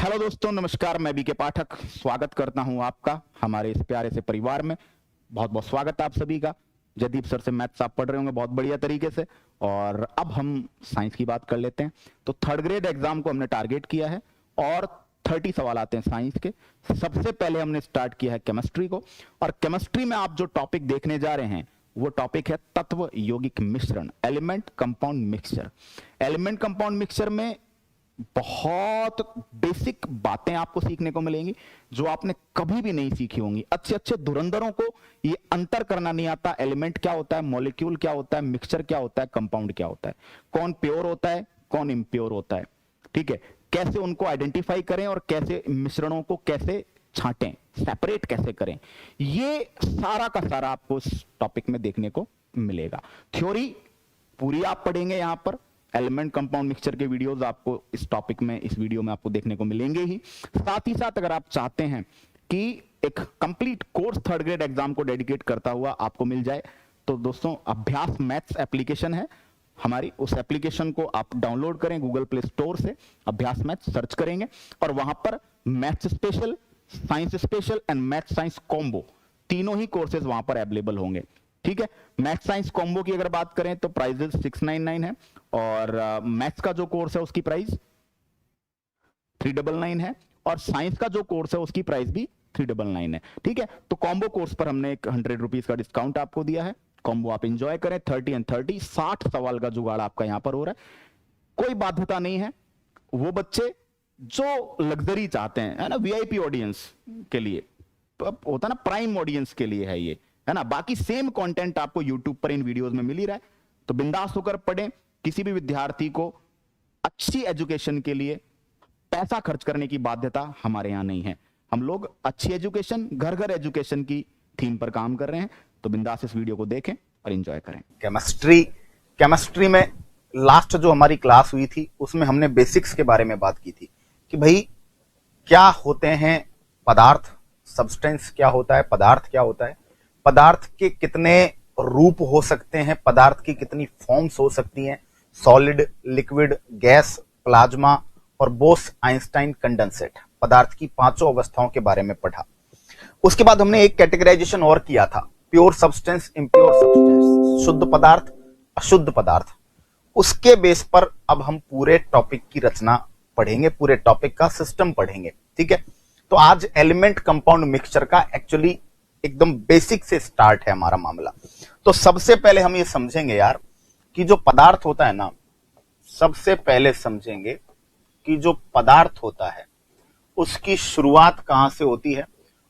Hello दोस्तों, नमस्कार। मैं बीके पाठक स्वागत करता हूं आपका हमारे इस प्यारे से परिवार में। बहुत बहुत स्वागत है आप सभी का। जयदीप सर से मैथ्स आप पढ़ रहे होंगे बहुत बढ़िया तरीके से। और अब हम साइंस की बात कर लेते हैं। तो थर्ड ग्रेड एग्जाम को हमने टारगेट किया है और 30 सवाल आते हैं साइंस के। सबसे पहले हमने स्टार्ट किया है केमिस्ट्री को, और केमिस्ट्री में आप जो टॉपिक देखने जा रहे हैं वो टॉपिक है तत्व यौगिक मिश्रण, element compound mixture. Element compound mixture में बहुत बेसिक बातें आपको सीखने को मिलेंगी जो आपने कभी भी नहीं सीखी होंगी। अच्छे अच्छे धुरंधरों को ये अंतर करना नहीं आता, एलिमेंट क्या होता है, मॉलिक्यूल क्या होता है, मिक्सचर क्या होता है, कंपाउंड क्या होता है, कौन प्योर होता है, कौन इम्प्योर होता है। ठीक है, कैसे उनको आइडेंटिफाई करें और कैसे मिश्रणों को कैसे छांटें, सेपरेट कैसे करें, ये सारा का सारा आपको इस टॉपिक में देखने को मिलेगा। थ्योरी पूरी आप पढ़ेंगे यहां पर। एलिमेंट कंपाउंड मिक्सचर के वीडियोस आपको इस टॉपिक में, इस वीडियो में आपको देखने को मिलेंगे ही। साथ ही साथ अगर आप चाहते हैं कि एक complete course third grade exam को डेडिकेट करता हुआ आपको मिल जाए, तो दोस्तों अभ्यास मैथ्स एप्लीकेशन है हमारी, उस एप्लीकेशन को आप डाउनलोड करें गूगल प्ले स्टोर से। अभ्यास मैथ्स सर्च करेंगे और वहां पर maths special, science special and maths science combo तीनों ही कोर्सेज वहां पर अवेलेबल होंगे। ठीक है, मैथ साइंस कॉम्बो की अगर बात करें तो प्राइजेस 699 है, और मैथ्स का जो कोर्स है उसकी प्राइस 399 है, और साइंस का जो कोर्स है उसकी प्राइस भी 399 है। ठीक है, तो कॉम्बो कोर्स पर हमने एक 100 रुपीज का डिस्काउंट आपको दिया है। कॉम्बो आप एंजॉय करें। 30 एंड 30 60 सवाल का जुगाड़ आपका यहां पर हो रहा है। कोई बाध्यता नहीं है। वो बच्चे जो लग्जरी चाहते हैं, है ना, वीआईपी ऑडियंस के लिए, तो होता है ना, प्राइम ऑडियंस के लिए है ये, है ना। बाकी सेम कंटेंट आपको यूट्यूब पर इन वीडियोस में मिल ही रहा है, तो बिंदास होकर पढ़ें। किसी भी विद्यार्थी को अच्छी एजुकेशन के लिए पैसा खर्च करने की बाध्यता हमारे यहां नहीं है। हम लोग अच्छी एजुकेशन, घर घर एजुकेशन की थीम पर काम कर रहे हैं, तो बिंदास इस वीडियो को देखें और एंजॉय करें। केमिस्ट्री में लास्ट जो हमारी क्लास हुई थी उसमें हमने बेसिक्स के बारे में बात की थी कि भाई क्या होते हैं पदार्थ, सब्सटेंस क्या होता है, पदार्थ क्या होता है, पदार्थ के कितने रूप हो सकते हैं, पदार्थ की कितनी फॉर्म्स हो सकती हैं, सॉलिड, लिक्विड, गैस, प्लाज्मा और बोस आइंस्टाइन कंडेंसेट। पदार्थ की पांचों अवस्थाओं के बारे में पढ़ा। उसके बाद हमने एक कैटेगराइजेशन और किया था, प्योर सब्सटेंस, इम्प्योर सब्सटेंस, शुद्ध पदार्थ, अशुद्ध पदार्थ। उसके बेस पर अब हम पूरे टॉपिक की रचना पढ़ेंगे, पूरे टॉपिक का सिस्टम पढ़ेंगे। ठीक है, तो आज एलिमेंट कंपाउंड मिक्सचर का एक्चुअली एकदम बेसिक से स्टार्ट है हमारा मामला। तो सबसे पहले हम ये समझेंगे यार कि जो पदार्थ होता है ना, सबसे पहले समझेंगे कि जो पदार्थ होता है उसकी शुरुआत कहां से होती है।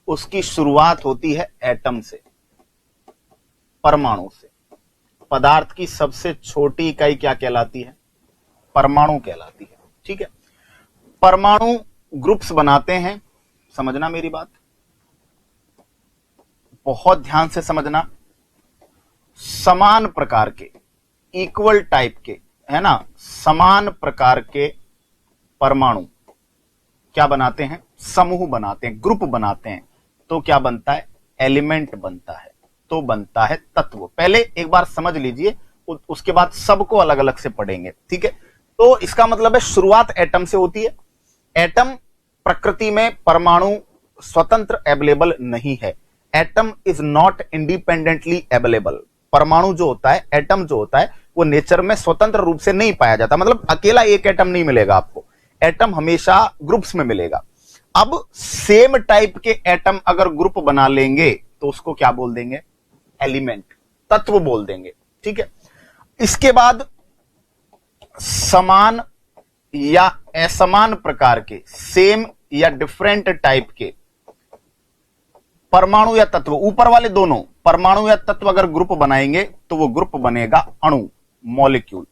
उसकी शुरुआत होती है एटम से, परमाणु से। पदार्थ की सबसे छोटी इकाई क्या कहलाती है? परमाणु कहलाती है। ठीक है, परमाणु ग्रुप्स बनाते हैं, समझना मेरी बात, बहुत ध्यान से समझना। समान प्रकार के, इक्वल टाइप के, है ना, समान प्रकार के परमाणु क्या बनाते हैं? समूह बनाते हैं, ग्रुप बनाते हैं। तो क्या बनता है? एलिमेंट बनता है, तो बनता है तत्व। पहले एक बार समझ लीजिए, उसके बाद सबको अलग अलग से पढ़ेंगे। ठीक है, तो इसका मतलब है शुरुआत एटम से होती है। एटम प्रकृति में परमाणु स्वतंत्र अवेलेबल नहीं है। Atom is not independently available. परमाणु जो होता है, एटम जो होता है, वो नेचर में स्वतंत्र रूप से नहीं पाया जाता। मतलब अकेला एक एटम नहीं मिलेगा आपको, एटम हमेशा ग्रुप्स में मिलेगा। अब सेम टाइप के एटम अगर ग्रुप बना लेंगे तो उसको क्या बोल देंगे? एलिमेंट, तत्व बोल देंगे। ठीक है, इसके बाद समान या असमान प्रकार के, सेम या डिफरेंट टाइप के परमाणु या तत्व, ऊपर वाले दोनों परमाणु या तत्व अगर ग्रुप बनाएंगे तो वो ग्रुप बनेगा अणु, मॉलिक्यूल।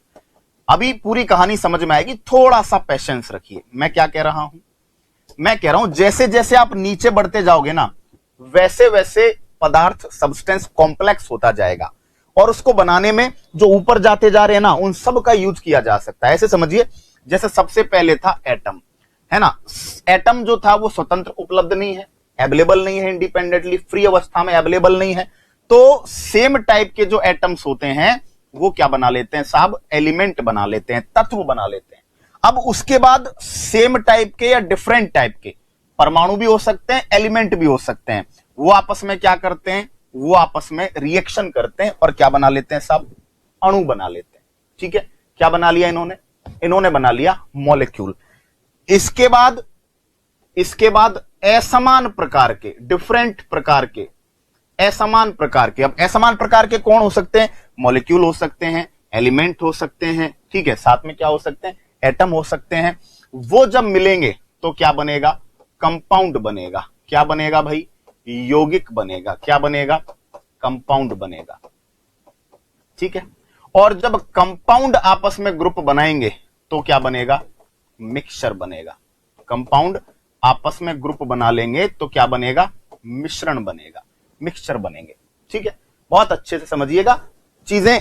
अभी पूरी कहानी समझ में आएगी, थोड़ा सा पेशेंस रखिए। मैं क्या कह रहा हूं? मैं कह रहा हूं जैसे जैसे आप नीचे बढ़ते जाओगे ना, वैसे वैसे पदार्थ, सब्सटेंस कॉम्प्लेक्स होता जाएगा, और उसको बनाने में जो ऊपर जाते जा रहे हैं ना, उन सब का यूज किया जा सकता है। ऐसे समझिए, जैसे सबसे पहले था एटम, है ना। एटम जो था वो स्वतंत्र उपलब्ध नहीं है, अवेलेबल नहीं है, इंडिपेंडेंटली फ्री अवस्था में अवेलेबल नहीं है। तो सेम टाइप के जो एटम्स होते हैं वो क्या बना लेते हैं साहब? एलिमेंट बना लेते हैं, तत्व बना लेते हैं। अब उसके बाद सेम टाइप के या डिफरेंट टाइप के परमाणु भी हो सकते हैं, एलिमेंट भी हो सकते हैं, वो आपस में क्या करते हैं, वो आपस में रिएक्शन करते हैं और क्या बना लेते हैं साहब, अणु बना लेते हैं। ठीक है, क्या बना लिया इन्होंने बना लिया मॉलिक्यूल। इसके बाद असमान प्रकार के, डिफरेंट प्रकार के, असमान प्रकार के, अब असमान प्रकार के कौन हो सकते हैं, मॉलिक्यूल हो सकते हैं, एलिमेंट हो सकते हैं, ठीक है, साथ में क्या हो सकते हैं, एटम हो सकते हैं। वो जब मिलेंगे तो क्या बनेगा, कंपाउंड बनेगा। क्या बनेगा भाई, यौगिक बनेगा। क्या बनेगा, कंपाउंड बनेगा। ठीक है, और जब कंपाउंड आपस में ग्रुप बनाएंगे तो क्या बनेगा, मिक्सचर बनेगा। कंपाउंड आपस में ग्रुप बना लेंगे तो क्या बनेगा, मिश्रण बनेगा, मिक्सचर बनेंगे। ठीक है, बहुत अच्छे से समझिएगा, चीजें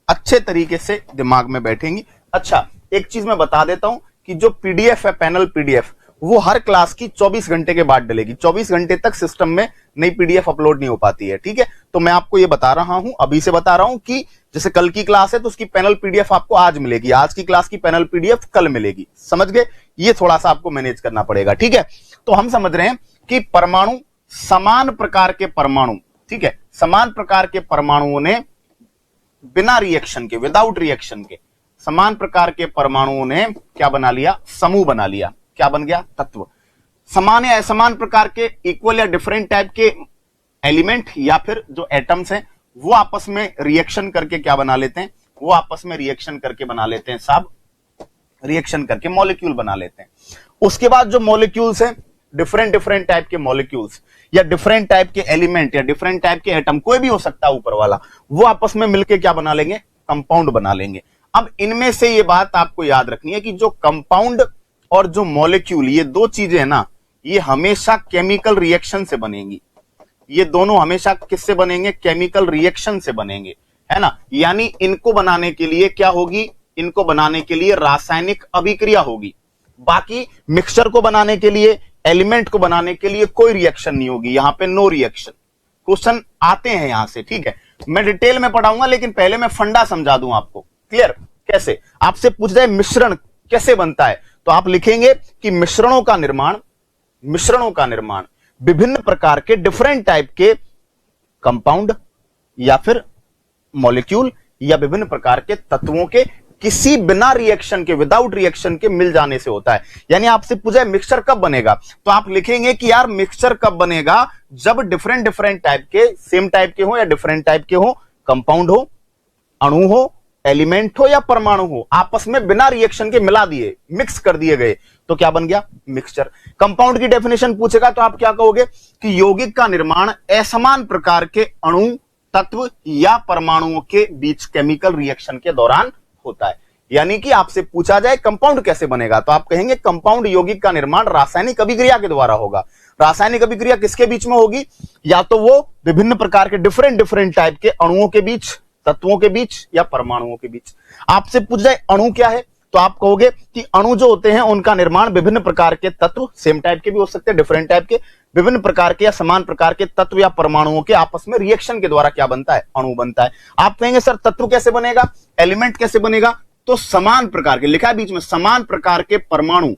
अच्छे तरीके से दिमाग में बैठेंगी। अच्छा, एक चीज मैं बता देता हूं कि जो पीडीएफ है, पैनल पीडीएफ, वो हर क्लास की 24 घंटे के बाद डलेगी। 24 घंटे तक सिस्टम में नई पीडीएफ अपलोड नहीं हो पाती है। ठीक है, तो मैं आपको ये बता रहा हूं, अभी से बता रहा हूं कि जैसे कल की क्लास है तो उसकी पैनल पीडीएफ आपको आज मिलेगी, आज की क्लास की पैनल पीडीएफ कल मिलेगी। समझ गए, ये थोड़ा सा आपको मैनेज करना पड़ेगा। ठीक है, तो हम समझ रहे हैं कि परमाणु, समान प्रकार के परमाणु, ठीक है, समान प्रकार के परमाणुओं ने बिना रिएक्शन के, विदाउट रिएक्शन के, समान प्रकार के परमाणुओं ने क्या बना लिया, समूह बना लिया। क्या बन गया, तत्व। समान या असमान प्रकार के, इक्वल या डिफरेंट टाइप के एलिमेंट या फिर जो एटम्स हैं वो आपस में रिएक्शन करके क्या बना लेते हैं, वो आपस में रिएक्शन करके बना लेते हैं साहब, रिएक्शन करके मॉलिक्यूल बना लेते हैं। उसके बाद जो मॉलिक्यूल्स हैं, डिफरेंट टाइप के मॉलिक्यूल्स या डिफरेंट टाइप के एलिमेंट या डिफरेंट टाइप के एटम, कोई भी हो सकता है ऊपर वाला, वो आपस में मिलकर क्या बना लेंगे, कंपाउंड बना लेंगे। अब इनमें से ये बात आपको याद रखनी है कि जो कंपाउंड और जो मॉलिक्यूल, ये दो चीजें है ना, ये हमेशा केमिकल रिएक्शन से बनेंगी। ये दोनों हमेशा किससे बनेंगे, केमिकल रिएक्शन से बनेंगे, है ना। यानी इनको बनाने के लिए क्या होगी, इनको बनाने के लिए रासायनिक अभिक्रिया होगी। बाकी मिक्सचर को बनाने के लिए, एलिमेंट को बनाने के लिए कोई रिएक्शन नहीं होगी, यहां पे नो रिएक्शन। क्वेश्चन आते हैं यहां से, ठीक है, मैं डिटेल में पढ़ाऊंगा, लेकिन पहले मैं फंडा समझा दूं आपको। क्लियर, कैसे आपसे पूछ जाए मिश्रण कैसे बनता है, तो आप लिखेंगे कि मिश्रणों का निर्माण विभिन्न प्रकार के, डिफरेंट टाइप के कंपाउंड या फिर मॉलिक्यूल या विभिन्न प्रकार के तत्वों के किसी बिना रिएक्शन के, विदाउट रिएक्शन के मिल जाने से होता है। यानी आपसे पूछा मिक्सचर कब बनेगा, तो आप लिखेंगे कि यार मिक्सचर कब बनेगा, जब डिफरेंट टाइप के, सेम टाइप के हो या डिफरेंट टाइप के हो, कंपाउंड हो, अणु हो, एलिमेंट हो या परमाणु हो, आपस में बिना रिएक्शन के मिला दिए, मिक्स कर दिए गए, तो क्या बन गया, मिक्सचर। कंपाउंड की डेफिनेशन पूछेगा तो आप क्या कहोगे कि यौगिक का निर्माण असमान प्रकार के अणु, तत्व या परमाणुओं के बीच केमिकल रिएक्शन के दौरान होता है। यानी कि आपसे पूछा जाए कंपाउंड कैसे बनेगा, तो आप कहेंगे कंपाउंड यौगिक का निर्माण रासायनिक अभिक्रिया के द्वारा होगा। रासायनिक अभिक्रिया किसके बीच में होगी, या तो वो विभिन्न प्रकार के डिफरेंट टाइप के अणुओं के बीच, तत्वों के बीच या परमाणुओं के बीच। आपसे पूछ जाए अणु क्या है, तो आप कहोगे कि अणु जो होते हैं उनका निर्माण विभिन्न प्रकार के तत्व, सेम टाइप के भी हो सकते हैं, डिफरेंट टाइप के, विभिन्न प्रकार के या समान प्रकार के तत्व या परमाणुओं के आपस में रिएक्शन के द्वारा क्या बनता है, अणु बनता है। आप कहेंगे सर तत्व कैसे बनेगा, एलिमेंट कैसे बनेगा, तो समान प्रकार के, लिखा है बीच में, समान प्रकार के परमाणु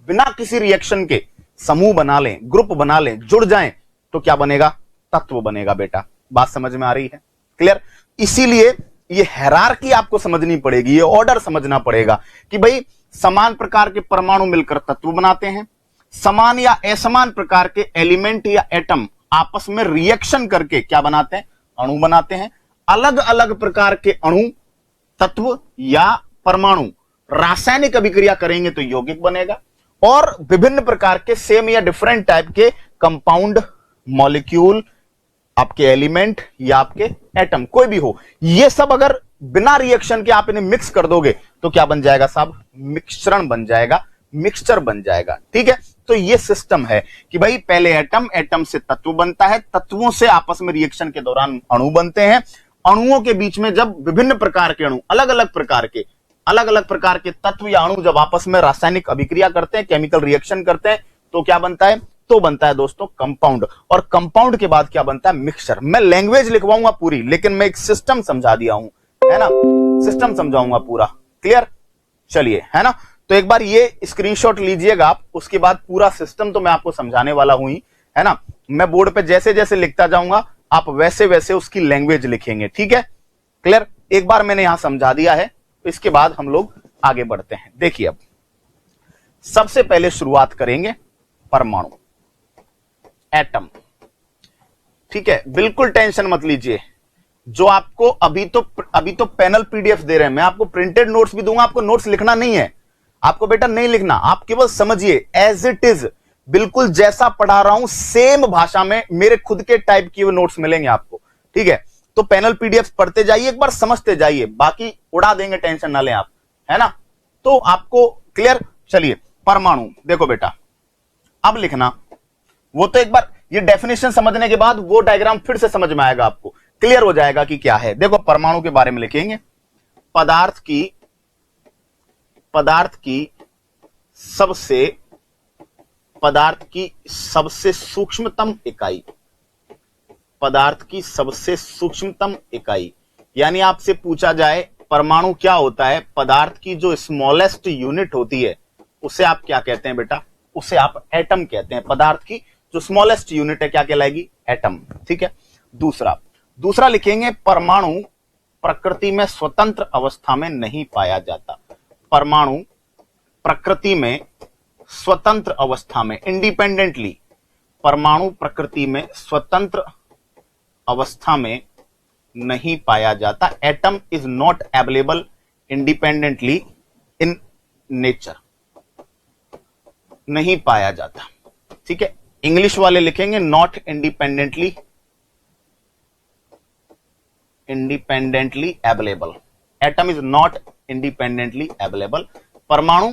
बिना किसी रिएक्शन के समूह बना लें, ग्रुप बना लें, जुड़ जाएं, तो क्या बनेगा, तत्व बनेगा। बेटा बात समझ में आ रही है, क्लियर। इसीलिए ये हायरार्की आपको समझनी पड़ेगी, ये ऑर्डर समझना पड़ेगा कि भाई समान प्रकार के परमाणु मिलकर तत्व बनाते हैं, समान या असमान प्रकार के एलिमेंट या एटम आपस में रिएक्शन करके क्या बनाते हैं, अणु बनाते हैं। अलग अलग प्रकार के अणु, तत्व या परमाणु रासायनिक अभिक्रिया करेंगे तो यौगिक बनेगा, और विभिन्न प्रकार के सेम या डिफरेंट टाइप के कंपाउंड, मॉलिक्यूल, आपके एलिमेंट या आपके एटम कोई भी हो, ये सब अगर बिना रिएक्शन के आप इन्हें मिक्स कर दोगे तो क्या बन जाएगा साहब, मिश्रण बन जाएगा, मिक्सचर बन जाएगा। ठीक है, तो ये सिस्टम है कि भाई पहले एटम, एटम से तत्व बनता है, तत्वों से आपस में रिएक्शन के दौरान अणु बनते हैं, अणुओं के बीच में जब विभिन्न प्रकार के अणु, अलग अलग प्रकार के तत्व या अणु जब आपस में रासायनिक अभिक्रिया करते हैं, केमिकल रिएक्शन करते हैं, तो क्या बनता है, तो बनता है दोस्तों कंपाउंड। और कंपाउंड के बाद क्या बनता है, मिक्सचर। मैं लैंग्वेज लिखवाऊंगा पूरी, लेकिन मैं एक सिस्टम समझा दिया हूं, है ना, सिस्टम समझाऊंगा पूरा, क्लियर। चलिए, है ना, तो एक बार ये स्क्रीनशॉट लीजिएगा आप, उसके बाद पूरा सिस्टम तो मैं आपको समझाने वाला हूं ही, है ना। मैं बोर्ड पे जैसे जैसे लिखता जाऊंगा आप वैसे वैसे उसकी लैंग्वेज लिखेंगे, ठीक है, क्लियर। एक बार मैंने यहां समझा दिया है, तो इसके बाद हम लोग आगे बढ़ते हैं। देखिए अब सबसे पहले शुरुआत करेंगे परमाणु, एटम, ठीक है। बिल्कुल टेंशन मत लीजिए, जो आपको अभी तो पैनल पीडीएफ दे रहे हैं, मैं आपको प्रिंटेड नोट्स भी दूंगा, आपको नोट्स लिखना नहीं है, आपको बेटा नहीं लिखना, आप केवल समझिए एज इट इज, बिल्कुल जैसा पढ़ा रहा हूं सेम भाषा में मेरे खुद के टाइप किए हुए नोट्स मिलेंगे आपको, ठीक है। तो पैनल पीडीएफ पढ़ते जाइए, एक बार समझते जाइए, बाकी उड़ा देंगे, टेंशन ना लें आप, है ना। तो आपको क्लियर। चलिए परमाणु देखो बेटा, अब लिखना, वो तो एक बार ये डेफिनेशन समझने के बाद वो डायग्राम फिर से समझ में आएगा, आपको क्लियर हो जाएगा कि क्या है। देखो परमाणु के बारे में लिखेंगे, पदार्थ की सबसे सूक्ष्मतम इकाई, पदार्थ की सबसे सूक्ष्मतम इकाई, यानी आपसे पूछा जाए परमाणु क्या होता है, पदार्थ की जो स्मॉलेस्ट यूनिट होती है उसे आप क्या कहते हैं बेटा, उसे आप एटम कहते हैं। पदार्थ की जो स्मॉलेस्ट यूनिट है क्या कहलाएगी, एटम, ठीक है। दूसरा लिखेंगे, परमाणु प्रकृति में स्वतंत्र अवस्था में नहीं पाया जाता। परमाणु प्रकृति में स्वतंत्र अवस्था में, इंडिपेंडेंटली, परमाणु प्रकृति में स्वतंत्र अवस्था में नहीं पाया जाता। Atom is not available independently in nature, नहीं पाया जाता, ठीक है। इंग्लिश वाले लिखेंगे not independently available, atom is not independently available, परमाणु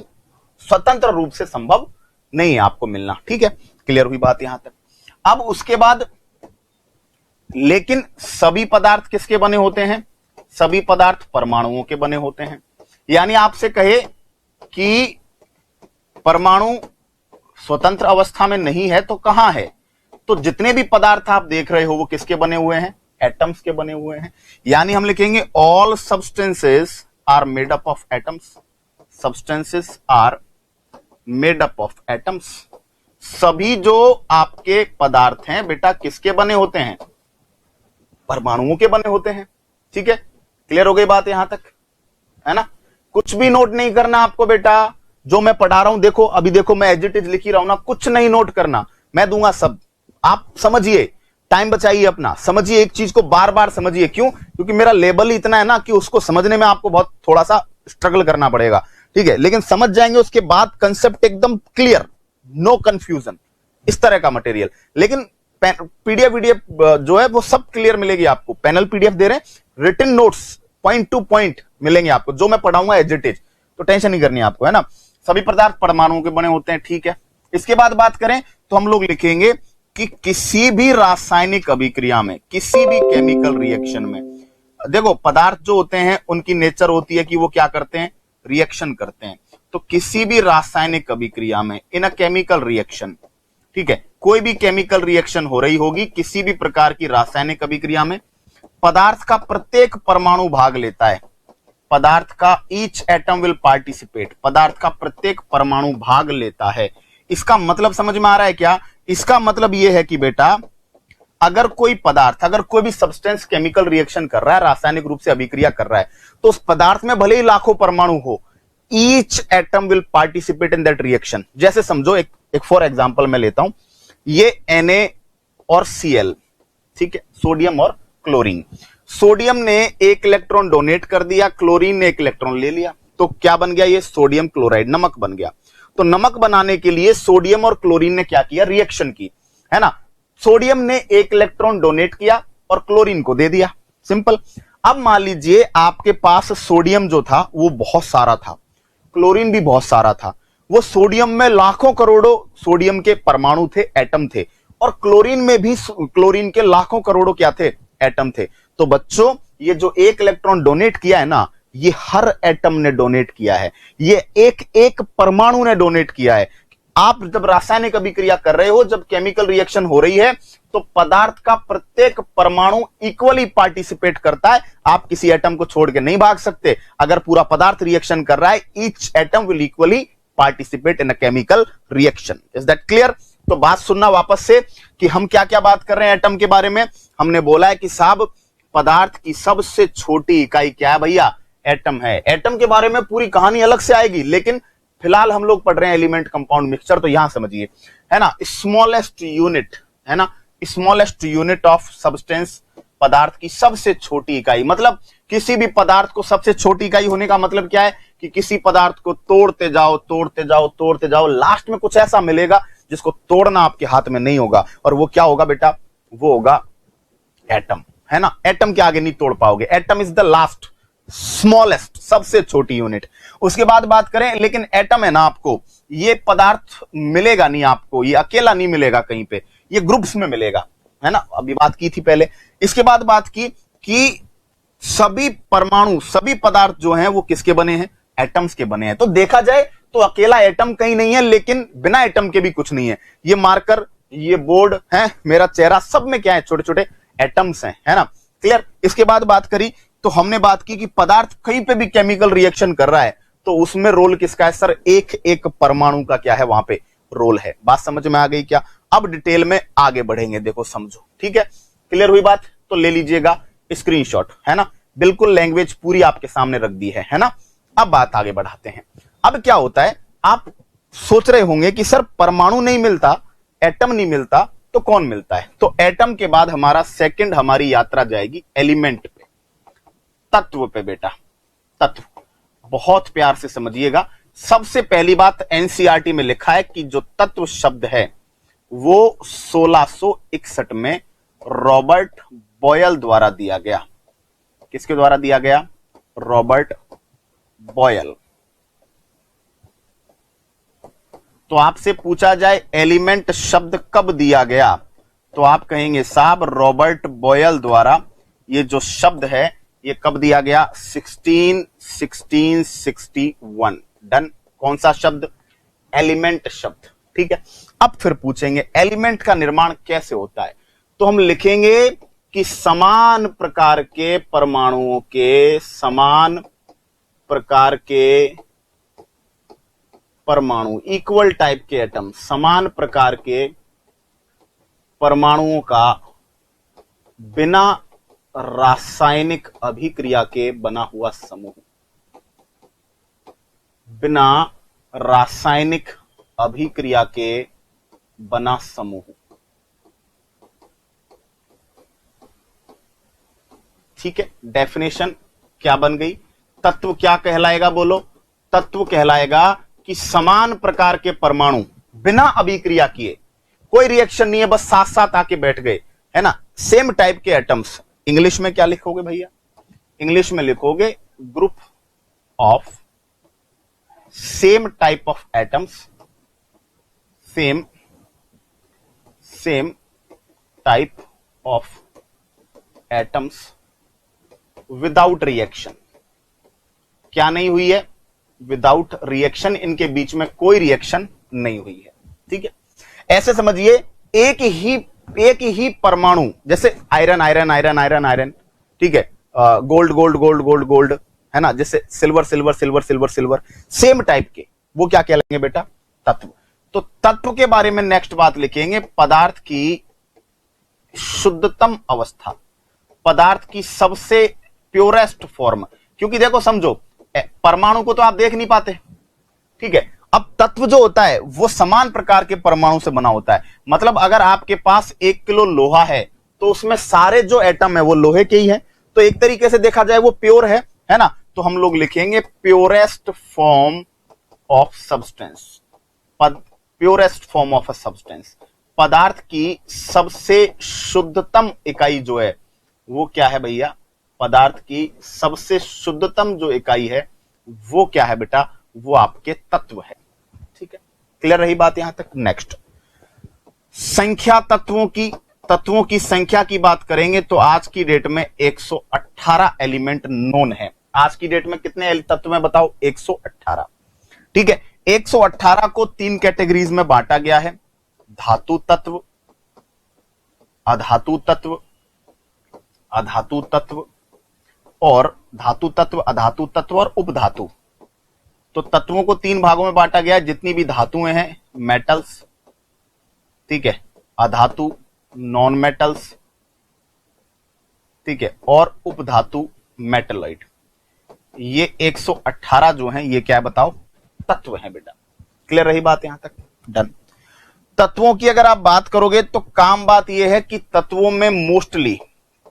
स्वतंत्र रूप से संभव नहीं है आपको मिलना, ठीक है। क्लियर हुई बात यहां तक। अब उसके बाद, लेकिन सभी पदार्थ किसके बने होते हैं, सभी पदार्थ परमाणुओं के बने होते हैं। यानी आपसे कहे कि परमाणु स्वतंत्र अवस्था में नहीं है तो कहां है, तो जितने भी पदार्थ आप देख रहे हो वो किसके बने हुए हैं, एटम्स के बने हुए हैं। यानी हम लिखेंगे all substances are made up of atoms, substances are made up of atoms, सभी जो आपके पदार्थ हैं बेटा किसके बने होते हैं, परमाणुओं के बने होते हैं, ठीक है। क्लियर हो गई बात यहां तक, है ना। कुछ भी नोट नहीं करना आपको बेटा, जो मैं पढ़ा रहा हूं देखो, अभी देखो मैं एज इट इज लिख ही रहा हूं ना, कुछ नहीं नोट करना, मैं दूंगा सब, आप समझिए, टाइम बचाइए अपना, समझिए एक चीज को बार बार समझिए। क्यों, क्योंकि मेरा लेवल ही इतना है ना कि उसको समझने में आपको बहुत थोड़ा सा स्ट्रगल करना पड़ेगा, ठीक है। लेकिन समझ जाएंगे उसके बाद कंसेप्ट एकदम क्लियर, नो कंफ्यूजन, इस तरह का मटेरियल। लेकिन पीडीएफ जो है वो सब क्लियर मिलेगी आपको, पैनल पीडीएफ दे रहे हैं, written notes point to point मिलेंगे आपको, जो मैं पढ़ाऊंगा एज इट इज, तो टेंशन नहीं करनी आपको, है ना। सभी पदार्थ परमाणुओं के बने होते हैं, ठीक है। इसके बाद बात करें तो हम लोग लिखेंगे कि किसी भी रासायनिक अभिक्रिया में, किसी भी केमिकल रिएक्शन में, देखो पदार्थ जो होते हैं उनकी नेचर होती है कि वो क्या करते हैं, रिएक्शन करते हैं। तो किसी भी रासायनिक अभिक्रिया में, इन अ केमिकल रिएक्शन, ठीक है, कोई भी केमिकल रिएक्शन हो रही होगी किसी भी प्रकार की रासायनिक अभिक्रिया में, पदार्थ का प्रत्येक परमाणु भाग लेता है, पदार्थ का ईच एटम विल पार्टिसिपेट, पदार्थ का प्रत्येक परमाणु भाग लेता है। इसका मतलब समझ में आ रहा है क्या, इसका मतलब यह है कि बेटा अगर कोई पदार्थ, अगर कोई भी सब्सटेंस केमिकल रिएक्शन कर रहा है, रासायनिक रूप से अभिक्रिया कर रहा है, तो उस पदार्थ में भले ही लाखों परमाणु हो, each atom will participate in that reaction. जैसे समझो एक फॉर एग्जांपल मैं लेता हूं, ये Na और Cl, ठीक है, सोडियम और क्लोरीन। सोडियम ने एक इलेक्ट्रॉन डोनेट कर दिया, क्लोरीन ने एक इलेक्ट्रॉन ले लिया, तो क्या बन गया, ये सोडियम क्लोराइड, नमक बन गया। तो नमक बनाने के लिए सोडियम और क्लोरीन ने क्या किया, रिएक्शन की, है ना। सोडियम ने एक इलेक्ट्रॉन डोनेट किया और क्लोरीन को दे दिया, सिंपल। अब मान लीजिए आपके पास सोडियम जो था वो बहुत सारा था, क्लोरीन भी बहुत सारा था, वो सोडियम में लाखों करोड़ों सोडियम के परमाणु थे, एटम थे, और क्लोरीन में भी क्लोरीन के लाखों करोड़ों क्या थे, एटम थे। तो बच्चों ये जो एक इलेक्ट्रॉन डोनेट किया है ना, ये हर एटम ने डोनेट किया है, ये एक एक परमाणु ने डोनेट किया है। आप जब रासायनिक अभिक्रिया कर रहे हो, जब केमिकल रिएक्शन हो रही है, तो पदार्थ का प्रत्येक परमाणु इक्वली पार्टिसिपेट करता है। आप किसी एटम को छोड़ के नहीं भाग सकते। अगर पूरा पदार्थ रिएक्शन कर रहा है, each atom will equally participate in a chemical reaction. Is that clear? तो बात सुनना वापस से कि हम क्या क्या बात कर रहे हैं एटम के बारे में। हमने बोला है कि साहब पदार्थ की सबसे छोटी इकाई क्या है भैया? एटम है। एटम के बारे में पूरी कहानी अलग से आएगी, लेकिन फिलहाल हम लोग पढ़ रहे हैं एलिमेंट कंपाउंड मिक्सचर, तो यहां समझिए, है ना, स्मॉलेस्ट यूनिट, है ना, स्मॉलेस्ट यूनिट ऑफ सब्सटेंस, पदार्थ की सबसे छोटी इकाई। मतलब किसी भी पदार्थ को सबसे छोटी इकाई होने का मतलब क्या है कि किसी पदार्थ को तोड़ते जाओ तोड़ते जाओ तोड़ते जाओ, लास्ट में कुछ ऐसा मिलेगा जिसको तोड़ना आपके हाथ में नहीं होगा, और वो क्या होगा बेटा? वो होगा एटम, है ना। एटम के आगे नहीं तोड़ पाओगे। Atom is the last smallest, सबसे छोटी यूनिट। उसके बाद बात करें, लेकिन एटम है ना, आपको ये पदार्थ मिलेगा नहीं, आपको ये अकेला नहीं मिलेगा कहीं पे, ये ग्रुप्स में मिलेगा, है ना। अभी बात की थी पहले। इसके बाद बात की कि सभी परमाणु, सभी पदार्थ जो हैं वो किसके बने हैं? एटम्स के बने हैं। तो देखा जाए तो अकेला एटम कहीं नहीं है, लेकिन बिना एटम के भी कुछ नहीं है। ये मार्कर, ये बोर्ड है, मेरा चेहरा, सब में क्या है? छोटे छोटे एटम्स हैं, है ना। क्लियर? इसके बाद बात करी तो हमने बात की कि पदार्थ कहीं पे भी केमिकल रिएक्शन कर रहा है तो उसमें रोल किसका है? सर एक एक परमाणु का क्या है वहां पे रोल है। बात समझ में आ गई क्या? अब डिटेल में आगे बढ़ेंगे, देखो समझो, ठीक है। क्लियर हुई बात? तो ले लीजिएगा स्क्रीनशॉट, है ना। बिल्कुल लैंग्वेज पूरी आपके सामने रख दी है ना। अब बात आगे बढ़ाते हैं। अब क्या होता है, आप सोच रहे होंगे कि सर परमाणु नहीं मिलता, एटम नहीं मिलता, तो कौन मिलता है? तो एटम के बाद हमारा सेकंड, हमारी यात्रा जाएगी एलिमेंट पे, तत्व पे बेटा। तत्व बहुत प्यार से समझिएगा। सबसे पहली बात एनसीईआरटी में लिखा है कि जो तत्व शब्द है वो 1661 में रॉबर्ट बॉयल द्वारा दिया गया। किसके द्वारा दिया गया? Robert Boyle. तो आपसे पूछा जाए एलिमेंट शब्द कब दिया गया, तो आप कहेंगे साहब रॉबर्ट बॉयल द्वारा ये जो शब्द है ये कब दिया गया? 1661। डन। कौन सा शब्द? एलिमेंट शब्द, ठीक है। अब फिर पूछेंगे एलिमेंट का निर्माण कैसे होता है, तो हम लिखेंगे कि समान प्रकार के परमाणुओं के, समान प्रकार के परमाणु, इक्वल टाइप के एटम, समान प्रकार के परमाणुओं का बिना रासायनिक अभिक्रिया के बना हुआ समूह, बिना रासायनिक अभिक्रिया के बना समूह, ठीक है। डेफिनेशन क्या बन गई? तत्व क्या कहलाएगा? बोलो। तत्व कहलाएगा कि समान प्रकार के परमाणु बिना अभिक्रिया किए, कोई रिएक्शन नहीं है, बस साथ साथ आके बैठ गए, है ना, सेम टाइप के एटम्स। इंग्लिश में क्या लिखोगे भैया? इंग्लिश में लिखोगे group of same type of atoms, same type of atoms without reaction. क्या नहीं हुई है? विदाउट रिएक्शन, इनके बीच में कोई रिएक्शन नहीं हुई है, ठीक है। ऐसे समझिए एक ही परमाणु, जैसे iron iron iron iron iron, ठीक है, gold gold gold gold gold, है ना, जैसे silver silver silver silver silver, same type के, वो क्या कहलाएंगे बेटा? तत्व। तो तत्व के बारे में नेक्स्ट बात लिखेंगे पदार्थ की शुद्धतम अवस्था, पदार्थ की सबसे प्योरेस्ट फॉर्म। क्योंकि देखो समझो, परमाणु को तो आप देख नहीं पाते, ठीक है। अब तत्व जो होता है वो समान प्रकार के परमाणु से बना होता है। मतलब अगर आपके पास 1 किलो लोहा है तो उसमें सारे जो एटम है वो लोहे के ही है, तो एक तरीके से देखा जाए वो प्योर है ना। तो हम लोग लिखेंगे purest form of substance, purest form of a substance. पदार्थ की सबसे शुद्धतम इकाई जो है वो क्या है भैया? पदार्थ की सबसे शुद्धतम जो इकाई है वो क्या है बेटा? वो आपके तत्व है, ठीक है। क्लियर रही बात यहां तक? नेक्स्ट संख्या, तत्वों की संख्या की बात करेंगे तो आज की डेट में 118 एलिमेंट नोन है। आज की डेट में कितने तत्व हैं बताओ? 118, ठीक है। 118 को 3 कैटेगरीज में बांटा गया है, धातु तत्व, अधातु तत्व, अधातु तत्व और धातु तत्व, अधातु तत्व और उपधातु। तो तत्वों को 3 भागों में बांटा गया है, जितनी भी धातुएं हैं मेटल्स, ठीक है, अधातु नॉन मेटल्स, ठीक है, और उपधातु मेटलॉइड। ये 118 जो हैं ये क्या है बताओ, तत्व हैं बेटा। क्लियर रही बात यहां तक? डन। तत्वों की अगर आप बात करोगे तो काम बात यह है कि तत्वों में मोस्टली,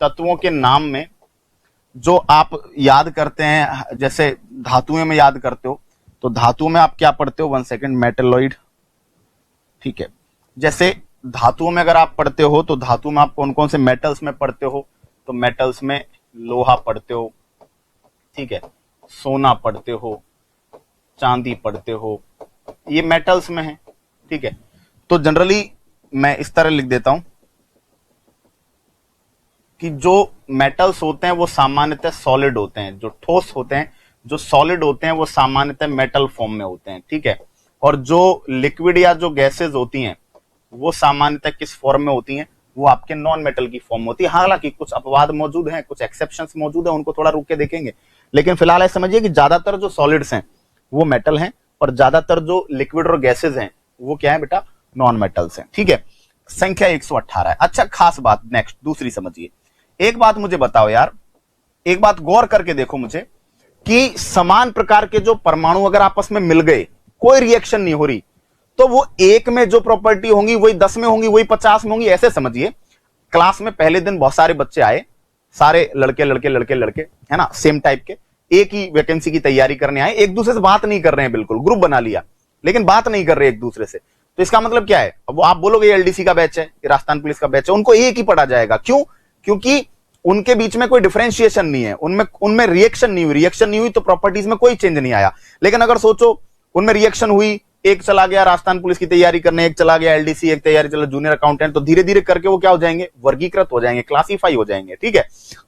तत्वों के नाम में जो आप याद करते हैं, जैसे धातुएं में याद करते हो तो धातु में आप क्या पढ़ते हो, 1 सेकेंड, मेटलॉइड, ठीक है। जैसे धातुओं में अगर आप पढ़ते हो तो धातु में आप कौन कौन से मेटल्स में पढ़ते हो, तो मेटल्स में लोहा पढ़ते हो, ठीक है, सोना पढ़ते हो, चांदी पढ़ते हो, ये मेटल्स में है, ठीक है। तो जनरली मैं इस तरह लिख देता हूं कि जो मेटल्स होते हैं वो सामान्यतः सॉलिड होते हैं, जो ठोस होते हैं, जो सॉलिड होते हैं वो सामान्यतः मेटल फॉर्म में होते हैं, ठीक है। और जो लिक्विड या जो गैसेज होती हैं वो सामान्यतः किस फॉर्म में होती हैं, वो आपके नॉन मेटल की फॉर्म होती है। हालांकि कुछ अपवाद मौजूद हैं, कुछ एक्सेप्शंस मौजूद हैं, उनको थोड़ा रुक के देखेंगे, लेकिन फिलहाल ऐसा समझिए कि ज्यादातर जो सॉलिड्स हैं वो मेटल हैं और ज्यादातर जो लिक्विड और गैसेज हैं वो क्या है बेटा, नॉन मेटल्स हैं, ठीक है। संख्या 118 है। अच्छा, खास बात नेक्स्ट दूसरी समझिए। एक बात मुझे बताओ यार, एक बात गौर करके देखो मुझे, कि समान प्रकार के जो परमाणु अगर आपस में मिल गए, कोई रिएक्शन नहीं हो रही, तो वो एक में जो प्रॉपर्टी होंगी वही 10 में होंगी, वही 50 में होंगी। ऐसे समझिए, क्लास में पहले दिन बहुत सारे बच्चे आए, सारे लड़के लड़के लड़के लड़के, है ना, सेम टाइप के, एक ही वैकेंसी की तैयारी करने आए, एक दूसरे से बात नहीं कर रहे हैं, बिल्कुल ग्रुप बना लिया लेकिन बात नहीं कर रहे एक दूसरे से। तो इसका मतलब क्या है, अब वो आप बोलोगे एलडीसी का बैच है, राजस्थान पुलिस का बैच है, उनको एक ही पढ़ा जाएगा। क्यों? क्योंकि उनके बीच में कोई डिफरेंशिएशन नहीं है, उनमें रिएक्शन नहीं हुई तो प्रॉपर्टीज में कोई चेंज नहीं आया। लेकिन अगर सोचो उनमें रिएक्शन हुई, एक चला गया राजस्थान पुलिस की तैयारी करने, एक चला गया एलडीसी, एक तैयारी चला जूनियर अकाउंटेंट, तो धीरे धीरे करके वो क्या हो जाएंगे, वर्गीकृत हो जाएंगे, क्लासीफाई हो जाएंगे, ठीक है।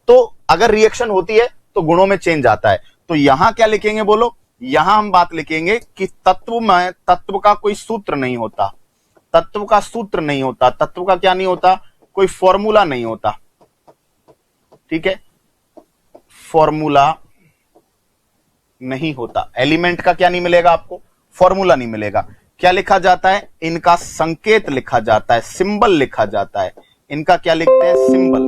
तो अगर रिएक्शन होती है तो गुणों में चेंज आता है। तो यहां क्या लिखेंगे बोलो, यहां हम बात लिखेंगे कि तत्व में तत्व का कोई सूत्र नहीं होता, तत्व का सूत्र नहीं होता, तत्व का क्या नहीं होता, कोई फॉर्मूला नहीं होता, ठीक है, फॉर्मूला नहीं होता। एलिमेंट का क्या नहीं मिलेगा आपको, फॉर्मूला नहीं मिलेगा। क्या लिखा जाता है, इनका संकेत लिखा जाता है, सिंबल लिखा जाता है। इनका क्या लिखते हैं, सिंबल,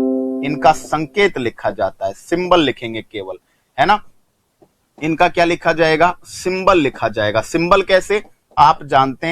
इनका संकेत लिखा जाता है, सिंबल लिखेंगे केवल, है ना। इनका क्या लिखा जाएगा, सिंबल लिखा जाएगा। सिंबल कैसे, आप जानते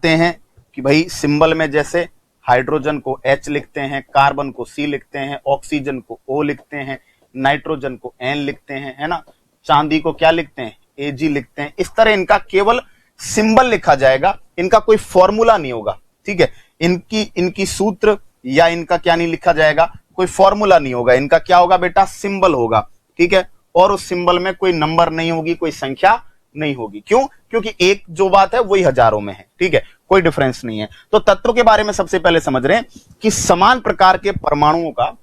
हैं कि भाई सिंबल में जैसे हाइड्रोजन को H लिखते हैं, कार्बन को C लिखते हैं, ऑक्सीजन को O लिखते हैं, नाइट्रोजन को N लिखते हैं, है ना, चांदी को क्या लिखते हैं, Ag लिखते हैं। इस तरह इनका केवल सिंबल लिखा जाएगा, इनका कोई फॉर्मूला नहीं होगा, ठीक है। इनकी सूत्र या इनका क्या नहीं लिखा जाएगा, कोई फॉर्मूला नहीं होगा, इनका क्या होगा बेटा, सिंबल होगा, ठीक है। और उस सिंबल में कोई नंबर नहीं होगी, कोई संख्या नहीं होगी। क्यों? क्योंकि एक जो बात है वही हजारों में है, ठीक है, कोई डिफरेंस नहीं है। तो तत्व के बारे में सबसे पहले समझ रहे हैं कि समान प्रकार के परमाणुओं का,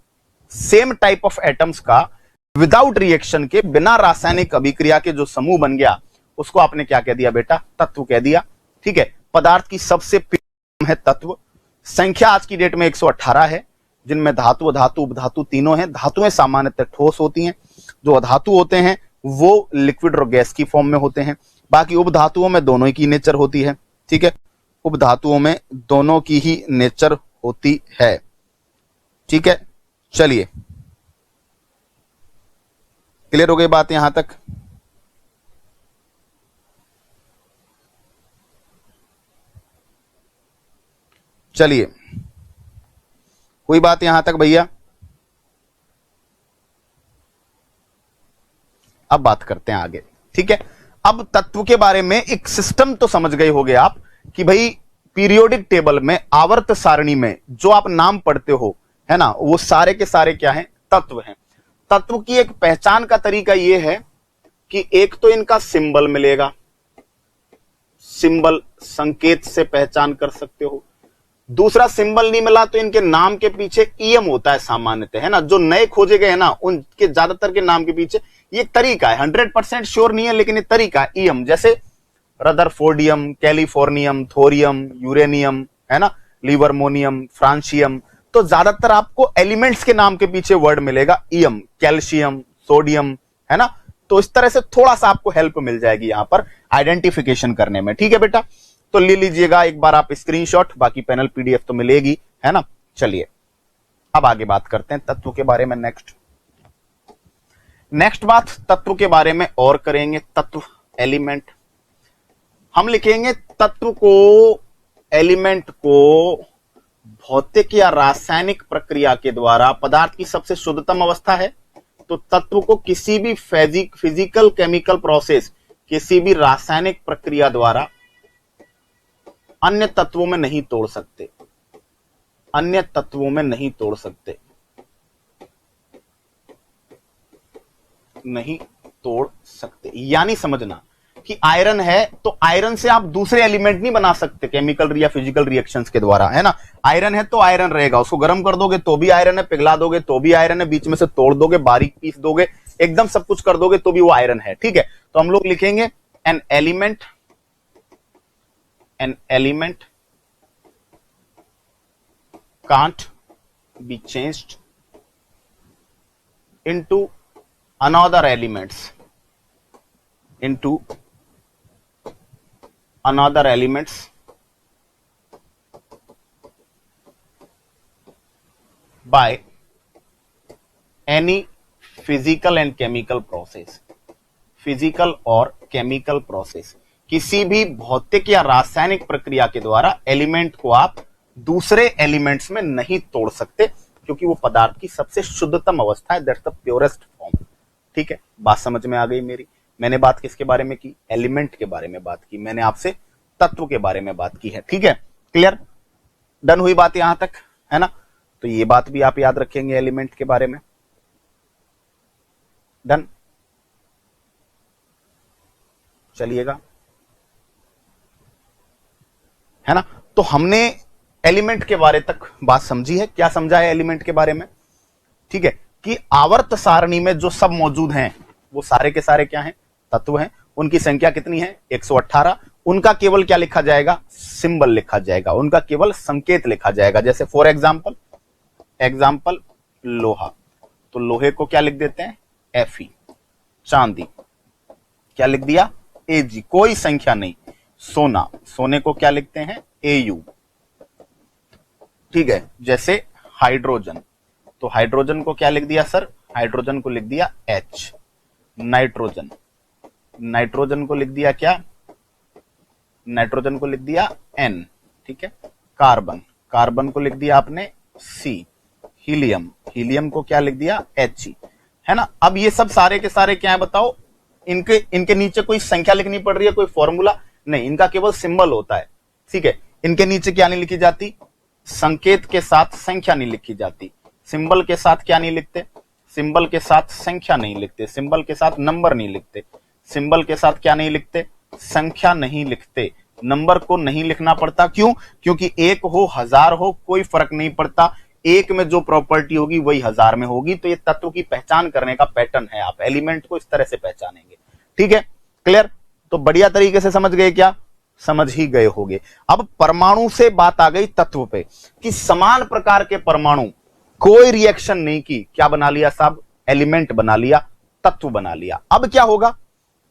सेम टाइप ऑफ एटम्स का, विदाउट रिएक्शन के, बिना रासायनिक अभिक्रिया के जो समूह बन गया उसको आपने क्या कह दिया बेटा, तत्व कह दिया, ठीक है। पदार्थ की सबसे है तत्व। संख्या आज की डेट में 118 है, जिनमें धातु, धातु, उपधातु तीनों हैं। धातुएं सामान्यतः ठोस होती हैं, जो अधातु होते हैं वो लिक्विड और गैस की फॉर्म में होते हैं। बाकी उपधातुओं में दोनों की नेचर होती है, ठीक है, उपधातुओं में दोनों की ही नेचर होती है, ठीक है। चलिए, क्लियर हो गई बात यहां तक? चलिए, कोई बात यहां तक भैया? अब बात करते हैं आगे, ठीक है। अब तत्व के बारे में एक सिस्टम तो समझ गए होंगे आप कि भाई पीरियोडिक टेबल में, आवर्त सारणी में जो आप नाम पढ़ते हो, है ना, वो सारे के सारे क्या हैं, तत्व हैं। तत्व की एक पहचान का तरीका यह है कि एक तो इनका सिंबल मिलेगा, सिंबल संकेत से पहचान कर सकते हो। दूसरा सिंबल नहीं मिला तो इनके नाम के पीछे ईएम होता है सामान्यतः, है ना। जो नए खोजे गए हैं ना उनके ज्यादातर के नाम के पीछे ये तरीका है, 100% श्योर नहीं है लेकिन ये तरीका है ईएम। जैसे रदरफोर्डियम, कैलिफोर्नियम, थोरियम, यूरेनियम, है ना, लिवर्मोनियम, फ्रांसियम। तो ज्यादातर आपको एलिमेंट्स के नाम के पीछे वर्ड मिलेगा ईएम, कैल्शियम, सोडियम, है ना। तो इस तरह से थोड़ा सा आपको हेल्प मिल जाएगी यहां पर आइडेंटिफिकेशन करने में, ठीक है बेटा। तो ले लीजिएगा एक बार आप स्क्रीनशॉट, बाकी पैनल पीडीएफ तो मिलेगी, है ना। चलिए अब आगे बात करते हैं तत्व के बारे में। नेक्स्ट बात तत्व के बारे में और करेंगे। तत्व, एलिमेंट, हम लिखेंगे तत्व को, एलिमेंट को भौतिक या रासायनिक प्रक्रिया के द्वारा पदार्थ की सबसे शुद्धतम अवस्था है। तो तत्व को किसी भी फिजिकल केमिकल प्रोसेस, किसी भी रासायनिक प्रक्रिया द्वारा अन्य तत्वों में नहीं तोड़ सकते, अन्य तत्वों में नहीं तोड़ सकते, नहीं तोड़ सकते। यानी समझना कि आयरन है तो आयरन से आप दूसरे एलिमेंट नहीं बना सकते केमिकल या फिजिकल रिएक्शंस के द्वारा, है ना। आयरन है तो आयरन रहेगा, उसको गर्म कर दोगे तो भी आयरन है, पिघला दोगे तो भी आयरन है, बीच में से तोड़ दोगे, बारीक पीस दोगे, एकदम सब कुछ कर दोगे तो भी वो आयरन है, ठीक है। तो हम लोग लिखेंगे an element can't be changed into another elements by any physical and chemical process, physical और केमिकल प्रोसेस, किसी भी भौतिक या रासायनिक प्रक्रिया के द्वारा एलिमेंट को आप दूसरे एलिमेंट्स में नहीं तोड़ सकते, क्योंकि वो पदार्थ की सबसे शुद्धतम अवस्था है, दैट्स द प्योरेस्ट फॉर्म, ठीक है। बात समझ में आ गई मेरी। मैंने बात किसके बारे में की? एलिमेंट के बारे में बात की, मैंने आपसे तत्व के बारे में बात की है, ठीक है। क्लियर, डन हुई बात यहां तक, है ना। तो ये बात भी आप याद रखेंगे एलिमेंट के बारे में, डन। चलिएगा, है ना। तो हमने एलिमेंट के बारे तक बात समझी है। क्या समझा है एलिमेंट के बारे में? ठीक है, कि आवर्त सारणी में जो सब मौजूद हैं वो सारे के सारे क्या हैं? तत्व हैं। उनकी संख्या कितनी है? 118। उनका केवल क्या लिखा जाएगा? सिंबल लिखा जाएगा, उनका केवल संकेत लिखा जाएगा। जैसे फॉर एग्जाम्पल लोहा, तो लोहे को क्या लिख देते हैं? Fe। चांदी क्या लिख दिया? Ag, कोई संख्या नहीं। सोना, सोने को क्या लिखते हैं? Au, ठीक है। जैसे हाइड्रोजन, तो हाइड्रोजन को क्या लिख दिया सर? हाइड्रोजन को लिख दिया H। नाइट्रोजन, नाइट्रोजन को लिख दिया क्या? नाइट्रोजन को लिख दिया N, ठीक है। कार्बन, कार्बन को लिख दिया आपने C। हीलियम, हीलियम को क्या लिख दिया? He, है ना। अब ये सब सारे के सारे क्या है बताओ? इनके नीचे कोई संख्या लिखनी पड़ रही है, कोई फॉर्मूला नहीं, इनका केवल सिंबल होता है, ठीक है। इनके नीचे क्या नहीं लिखी जाती? संकेत के साथ संख्या नहीं लिखी जाती। सिंबल के साथ क्या नहीं लिखते? सिंबल के साथ संख्या नहीं लिखते, सिंबल के साथ नंबर नहीं लिखते, सिंबल के साथ क्या नहीं लिखते? संख्या नहीं लिखते। नंबर को नहीं लिखना पड़ता, क्यों? क्योंकि 1 हो 1000 हो कोई फर्क नहीं पड़ता, 1 में जो प्रॉपर्टी होगी वही 1000 में होगी। तो ये तत्व की पहचान करने का पैटर्न है, आप एलिमेंट को इस तरह से पहचानेंगे, ठीक है। क्लियर, तो बढ़िया तरीके से समझ गए क्या? समझ ही गए होंगे। अब परमाणु से बात आ गई तत्व पे, कि समान प्रकार के परमाणु कोई रिएक्शन नहीं की, क्या बना लिया साहब? एलिमेंट बना लिया, तत्व बना लिया। अब क्या होगा?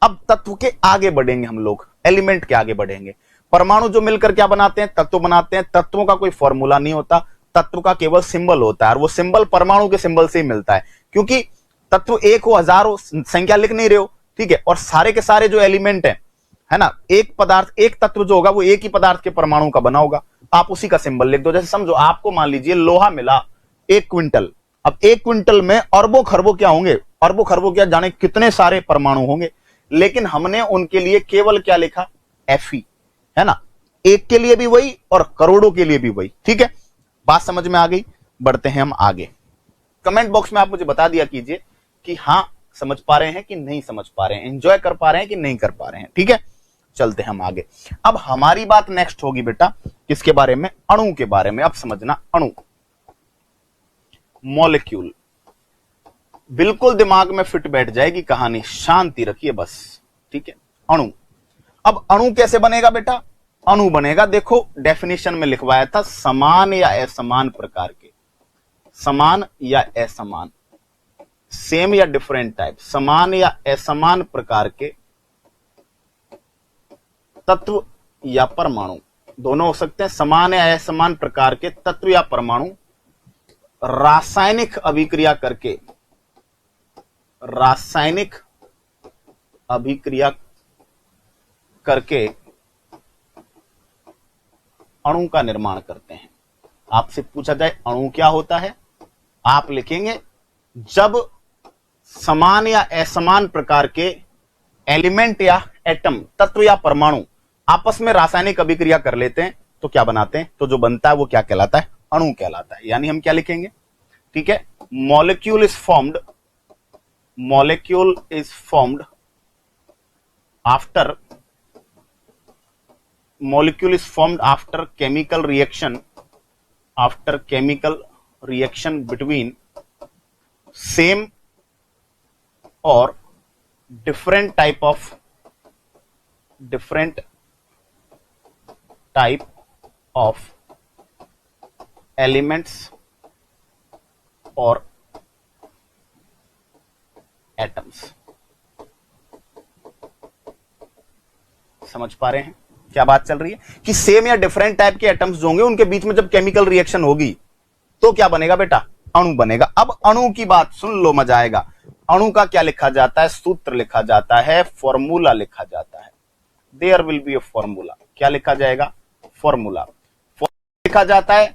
अब तत्व के आगे बढ़ेंगे हम लोग, एलिमेंट के आगे बढ़ेंगे। परमाणु जो मिलकर क्या बनाते हैं? तत्व बनाते हैं। तत्वों का कोई फॉर्मूला नहीं होता, तत्व का केवल सिंबल होता है, और वो सिंबल परमाणु के सिंबल से ही मिलता है, क्योंकि तत्व 1 हो 1000 हो संख्या लिख नहीं रहे हो, ठीक है। और सारे के सारे जो एलिमेंट है ना, एक पदार्थ, एक तत्व जो होगा वो एक ही पदार्थ के परमाणु का बना होगा, आप उसी का सिंबल लिख दो। जैसे समझो आपको मान लीजिए लोहा मिला 1 क्विंटल, अब 1 क्विंटल में अरबों खरबों क्या होंगे? अरबों खरबों क्या जाने कितने सारे परमाणु होंगे, लेकिन हमने उनके लिए केवल क्या लिखा? Fe, है ना। एक के लिए भी वही और करोड़ों के लिए भी वही, ठीक है। बात समझ में आ गई? बढ़ते हैं हम आगे। कमेंट बॉक्स में आप मुझे बता दिया कीजिए कि हां समझ पा रहे हैं कि नहीं समझ पा रहे हैं, एंजॉय कर पा रहे हैं कि नहीं कर पा रहे हैं, ठीक है। चलते हैं हम आगे। अब हमारी बात नेक्स्ट होगी बेटा किसके बारे में? अणु के बारे में। अब समझना, अणु, मॉलिक्यूल, बिल्कुल दिमाग में फिट बैठ जाएगी कहानी, शांति रखिए बस, ठीक है। अणु, अब अणु कैसे बनेगा बेटा? अणु बनेगा, देखो डेफिनेशन में लिखवाया था, समान या असमान प्रकार के, समान या असमान, सेम या डिफरेंट टाइप, समान या असमान प्रकार के तत्व या परमाणु, दोनों हो सकते हैं, समान या असमान प्रकार के तत्व या परमाणु रासायनिक अभिक्रिया करके, रासायनिक अभिक्रिया करके अणु का निर्माण करते हैं। आपसे पूछा जाए अणु क्या होता है, आप लिखेंगे जब समान या असमान प्रकार के एलिमेंट या एटम, तत्व या परमाणु आपस में रासायनिक अभिक्रिया कर लेते हैं तो क्या बनाते हैं, तो जो बनता है वो क्या कहलाता है? अणु कहलाता है। यानी हम क्या लिखेंगे, ठीक है, molecule is formed, molecule is formed after, molecule is formed after chemical reaction, after chemical reaction between same or different type of elements or atoms। समझ पा रहे हैं क्या बात चल रही है? कि सेम या डिफरेंट टाइप के एटम्स जो होंगे उनके बीच में जब केमिकल रिएक्शन होगी तो क्या बनेगा बेटा? अणु बनेगा। अब अणु की बात सुन लो, मजा आएगा। अणु का क्या लिखा जाता है? सूत्र लिखा जाता है, फॉर्मूला लिखा जाता है। There will be a formula. क्या लिखा जाएगा? फॉर्मूला। लिखा जाता है,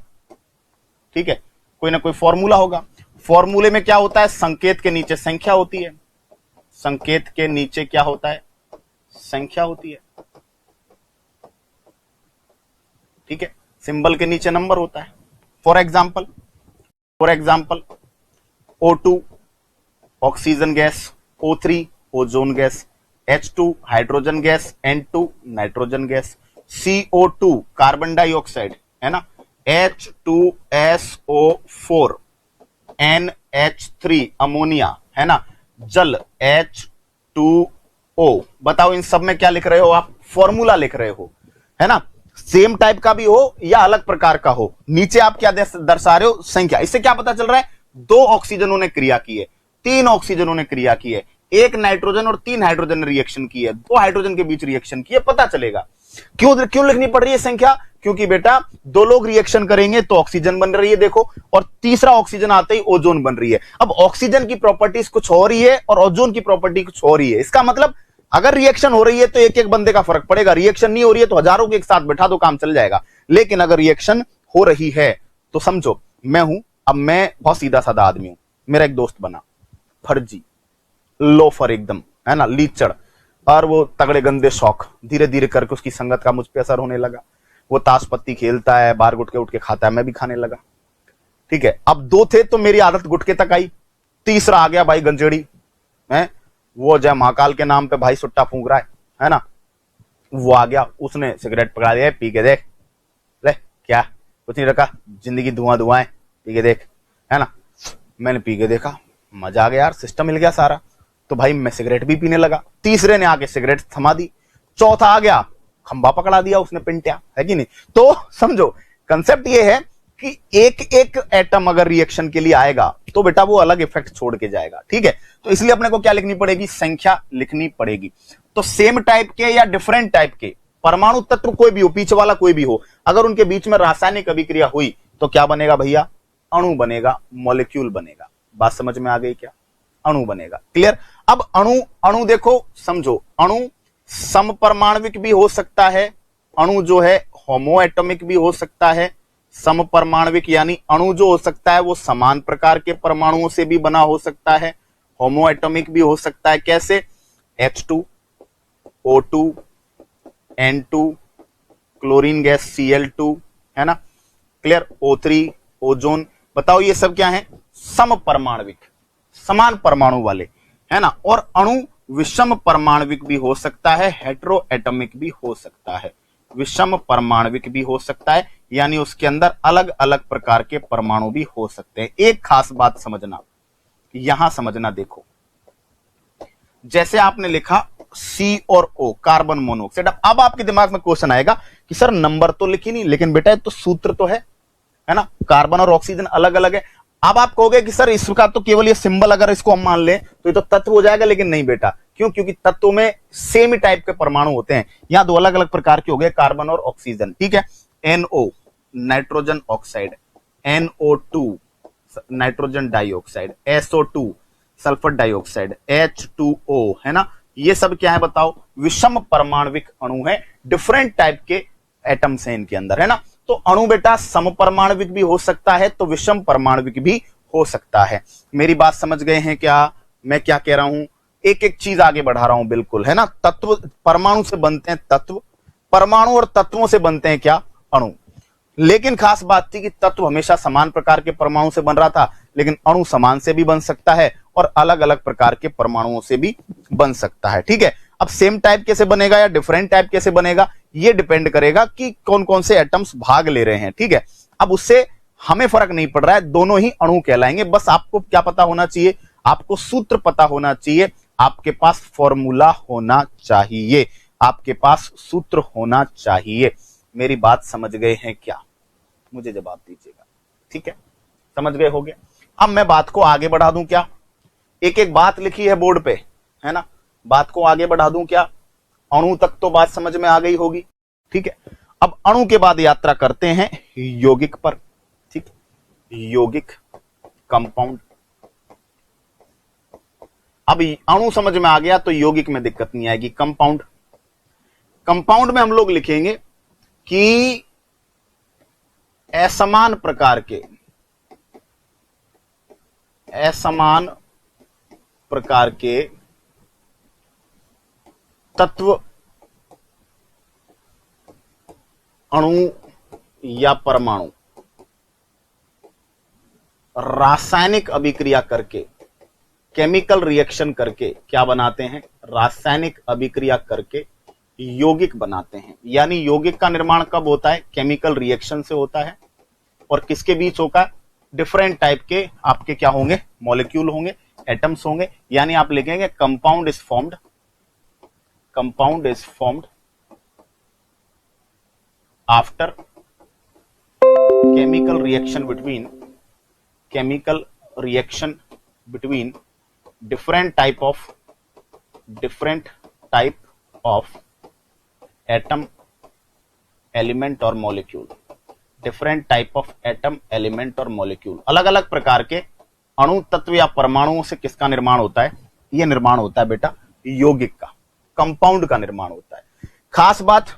ठीक है, कोई ना कोई फॉर्मूला होगा। फॉर्मूले में क्या होता है? संकेत के नीचे संख्या होती है, संकेत के नीचे क्या होता है? संख्या होती है, ठीक है, सिंबल के नीचे नंबर होता है। For example O2 oxygen gas, O3 ozone gas, H2 hydrogen gas, N2 nitrogen gas, CO2 carbon dioxide, है ना, H2SO4, NH3 अमोनिया, है ना, जल H2O। बताओ इन सब में क्या लिख रहे हो आप? फॉर्मूला लिख रहे हो, है ना। सेम टाइप का भी हो या अलग प्रकार का हो, नीचे आप क्या दर्शा रहे हो? संख्या। इससे क्या पता चल रहा है? 2 ऑक्सीजनों ने क्रिया की है, 3 ऑक्सीजनों ने क्रिया की है, 1 नाइट्रोजन और 3 हाइड्रोजन ने रिएक्शन की है, 2 हाइड्रोजन के बीच रिएक्शन की है, पता चलेगा। क्यों लिखनी पड़ रही है संख्या? क्योंकि बेटा 2 लोग रिएक्शन करेंगे तो ऑक्सीजन बन रही है, देखो, और तीसरा ऑक्सीजन आते ही ओजोन बन रही है। अब ऑक्सीजन की प्रॉपर्टीज कुछ और ही है और ओजोन की प्रॉपर्टी कुछ और ही है। इसका मतलब अगर रिएक्शन हो रही है तो एक एक बंदे का फर्क पड़ेगा, रिएक्शन नहीं हो रही है तो हजारों को एक साथ बैठा दो, काम चल जाएगा। लेकिन अगर रिएक्शन हो रही है तो समझो मैं हूं, अब मैं बहुत सीधा साधा आदमी हूं, मेरा एक दोस्त बना फर्जी, लोफर एकदम, है ना, लीचड़, और वो तगड़े गंदे शौक, धीरे धीरे करके उसकी संगत का मुझ पे असर होने लगा। वो ताश पत्ती खेलता है, बाहर गुटके उठ के खाता है, मैं भी खाने लगा, ठीक है। अब 2 थे तो मेरी आदत गुटके तक आई, तीसरा आ गया भाई गंजेड़ी, है, वो जय महाकाल के नाम पे भाई सुट्टा फूंक रहा है ना, वो आ गया, उसने सिगरेट पकड़ा दिया, पी के देख, ले क्या कुछ नहीं रखा, जिंदगी धुआं धुआं है, पी के देख, है ना। मैंने पी के देखा, मजा आ गया यार, सिस्टम मिल गया सारा, तो भाई मैं सिगरेट भी पीने लगा। तीसरे ने आके सिगरेट थमा दी, चौथा आ गया, खंबा पकड़ा दिया उसने, पिंटिया, है कि नहीं। तो समझो कंसेप्ट ये है कि एक एक एटम अगर रिएक्शन के लिए आएगा तो बेटा वो अलग इफेक्ट छोड़ के जाएगा, ठीक है। तो इसलिए अपने को क्या लिखनी पड़ेगी? संख्या लिखनी पड़ेगी। तो सेम टाइप के या डिफरेंट टाइप के परमाणु तत्व कोई भी हो, पीछे वाला कोई भी हो, अगर उनके बीच में रासायनिक अभिक्रिया हुई तो क्या बनेगा भैया? अणु बनेगा, मॉलिक्यूल बनेगा। बात समझ में आ गई क्या? अणु बनेगा, क्लियर। अब अणु देखो, समझो, अणु समपरमाणविक भी हो सकता है, अणु जो है होमोएटॉमिक भी हो सकता है। समपरमाणविक यानी अणु जो हो सकता है वो समान प्रकार के परमाणुओं से भी बना हो सकता है, होमोएटॉमिक भी हो सकता है। कैसे? H2, O2, N2, chlorine gas Cl2, है ना, क्लियर, O3, ओजोन। बताओ ये सब क्या है? समपरमाणविक, समान परमाणु वाले, है ना। और अणु विषम परमाणविक भी हो सकता है, हेटेरोएटॉमिक भी हो सकता है। विषम परमाणविक भी हो सकता है, यानी उसके अंदर अलग अलग प्रकार के परमाणु भी हो सकते हैं। एक खास बात समझना, यहां समझना, देखो जैसे आपने लिखा C और O कार्बन मोनोऑक्साइड, अब आपके दिमाग में क्वेश्चन आएगा कि सर नंबर तो लिखी नहीं, लेकिन बेटा तो सूत्र तो है ना, कार्बन और ऑक्सीजन अलग अलग है। अब आप कहोगे कि सर इसका तो केवल ये सिंबल अगर इसको हम मान लें तो ये तो तत्व हो जाएगा, लेकिन नहीं बेटा, क्यों? क्योंकि तत्वों में सेम ही टाइप के परमाणु होते हैं। यहां दो अलग अलग प्रकार के हो गए, कार्बन और ऑक्सीजन, ठीक है। NO nitrogen oxide, NO2 nitrogen dioxide, SO2 sulphur dioxide, H2O, है ना, ये सब क्या है बताओ? विषम परमाणविक अणु है, डिफरेंट टाइप के एटम्स हैं इनके अंदर, है ना। तो अणु बेटा समपरमाणविक भी हो सकता है, तो विषम परमाणविक भी हो सकता है। मेरी बात समझ गए हैं क्या? मैं क्या कह रहा हूं, एक एक चीज आगे बढ़ा रहा हूं, बिल्कुल, है ना। तत्व परमाणु से बनते हैं तत्व, परमाणु और तत्वों से बनते हैं क्या? अणु। लेकिन खास बात थी कि तत्व हमेशा समान प्रकार के परमाणु से बन रहा था, लेकिन अणु समान से भी बन सकता है और अलग अलग प्रकार के परमाणुओं से भी बन सकता है, ठीक है। अब सेम टाइप कैसे बनेगा या डिफरेंट टाइप कैसे बनेगा, ये डिपेंड करेगा कि कौन कौन से एटम्स भाग ले रहे हैं, ठीक है। अब उससे हमें फर्क नहीं पड़ रहा है, दोनों ही अणु कहलाएंगे। बस आपको क्या पता होना चाहिए? आपको सूत्र पता होना चाहिए, आपके पास फॉर्मूला होना चाहिए, आपके पास सूत्र होना चाहिए। मेरी बात समझ गए हैं क्या? मुझे जवाब दीजिएगा, ठीक है। समझ गए होगे? अब मैं बात को आगे बढ़ा दूं क्या? एक एक बात लिखी है बोर्ड पे, है ना, बात को आगे बढ़ा दूं क्या? अणु तक तो बात समझ में आ गई होगी, ठीक है। अब अणु के बाद यात्रा करते हैं यौगिक पर, ठीक। यौगिक, कंपाउंड। अब अणु समझ में आ गया तो यौगिक में दिक्कत नहीं आएगी। कंपाउंड, कंपाउंड में हम लोग लिखेंगे कि असमान प्रकार के तत्व, अणु या परमाणु रासायनिक अभिक्रिया करके, केमिकल रिएक्शन करके क्या बनाते हैं? रासायनिक अभिक्रिया करके यौगिक बनाते हैं। यानी यौगिक का निर्माण कब होता है? केमिकल रिएक्शन से होता है। और किसके बीच होगा? डिफरेंट टाइप के आपके क्या होंगे? मॉलिक्यूल होंगे, एटम्स होंगे। यानी आप लिखेंगे compound is formed, compound is formed after chemical reaction between different type of atom, element और molecule, different type of atom, element और molecule। अलग अलग प्रकार के अणु, तत्व या परमाणुओं से किसका निर्माण होता है? यह निर्माण होता है बेटा यौगिक का, कंपाउंड का निर्माण होता है। खास बात,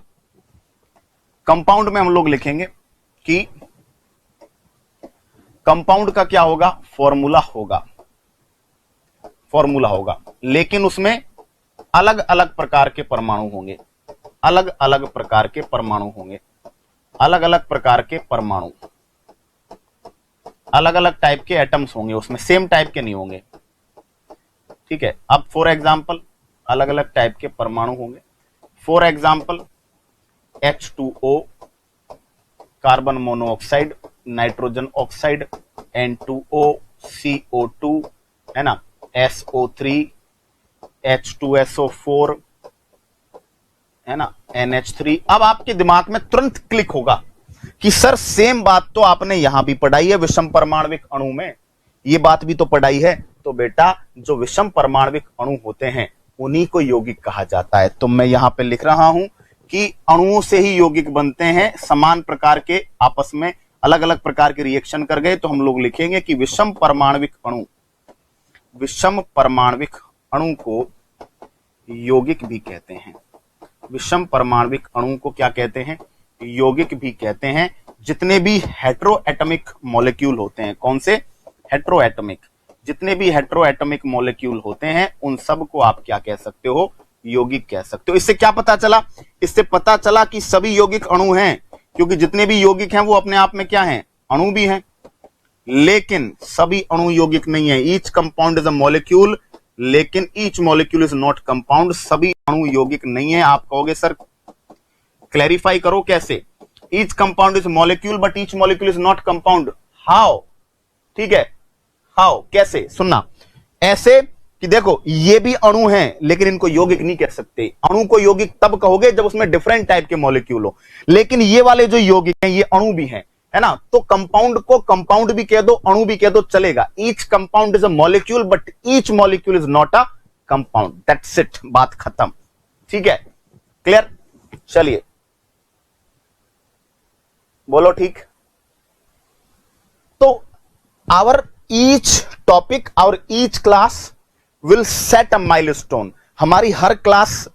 कंपाउंड में हम लोग लिखेंगे कि कंपाउंड का क्या होगा? फॉर्मूला होगा, लेकिन उसमें अलग अलग प्रकार के परमाणु होंगे, अलग अलग प्रकार के परमाणु, अलग अलग टाइप के एटम्स होंगे, उसमें सेम टाइप के नहीं होंगे, ठीक है। अब फॉर एग्जांपल अलग अलग टाइप के परमाणु होंगे, for example H2O carbon monoxide, nitrogen oxide, N2O, CO2, है ना, SO3, H2SO4, है ना, NH3। अब आपके दिमाग में तुरंत क्लिक होगा कि सर सेम बात तो आपने यहां भी पढ़ाई है, विषम परमाणविक अणु में ये बात भी तो पढ़ाई है। तो बेटा जो विषम परमाणविक अणु होते हैं उन्हीं को यौगिक कहा जाता है। तो मैं यहां पे लिख रहा हूं कि अणुओं से ही यौगिक बनते हैं, समान प्रकार के आपस में अलग अलग प्रकार के रिएक्शन कर गए, तो हम लोग लिखेंगे कि विषम परमाणविक अणु को यौगिक भी कहते हैं। विषम परमाणविक अणु को क्या कहते हैं? यौगिक भी कहते हैं। जितने भी हेटेरोएटमिक मॉलिक्यूल होते हैं, कौन से? हेटेरोएटमिक। जितने भी हेटेरोएटमिक मॉलिक्यूल होते हैं उन सब को आप क्या कह सकते हो? यौगिक कह सकते हो। इससे क्या पता चला? इससे पता चला कि सभी यौगिक अणु हैं, क्योंकि जितने भी यौगिक हैं वो अपने आप में क्या हैं? अणु भी हैं। लेकिन सभी अणु यौगिक नहीं है। Each compound is a molecule, लेकिन each molecule is not compound. सभी अणु यौगिक नहीं है। आप कहोगे सर क्लैरिफाई करो कैसे। Each compound is molecule but each molecule is not compound. How? ठीक है, हाउ, कैसे? सुनना, ऐसे कि देखो ये भी अणु हैं लेकिन इनको यौगिक नहीं कह सकते। अणु को यौगिक तब कहोगे जब उसमें डिफरेंट टाइप के मॉलिक्यूल हो, लेकिन ये वाले जो यौगिक हैं ये अणु भी हैं, है ना। तो कंपाउंड को कंपाउंड भी कह दो, अणु भी कह दो, चलेगा। Each compound is a molecule but each molecule is not a compound. That's it, बात खत्म। ठीक है, क्लियर? चलिए बोलो ठीक। तो our each topic, our each class will set a milestone. हमारी हर क्लास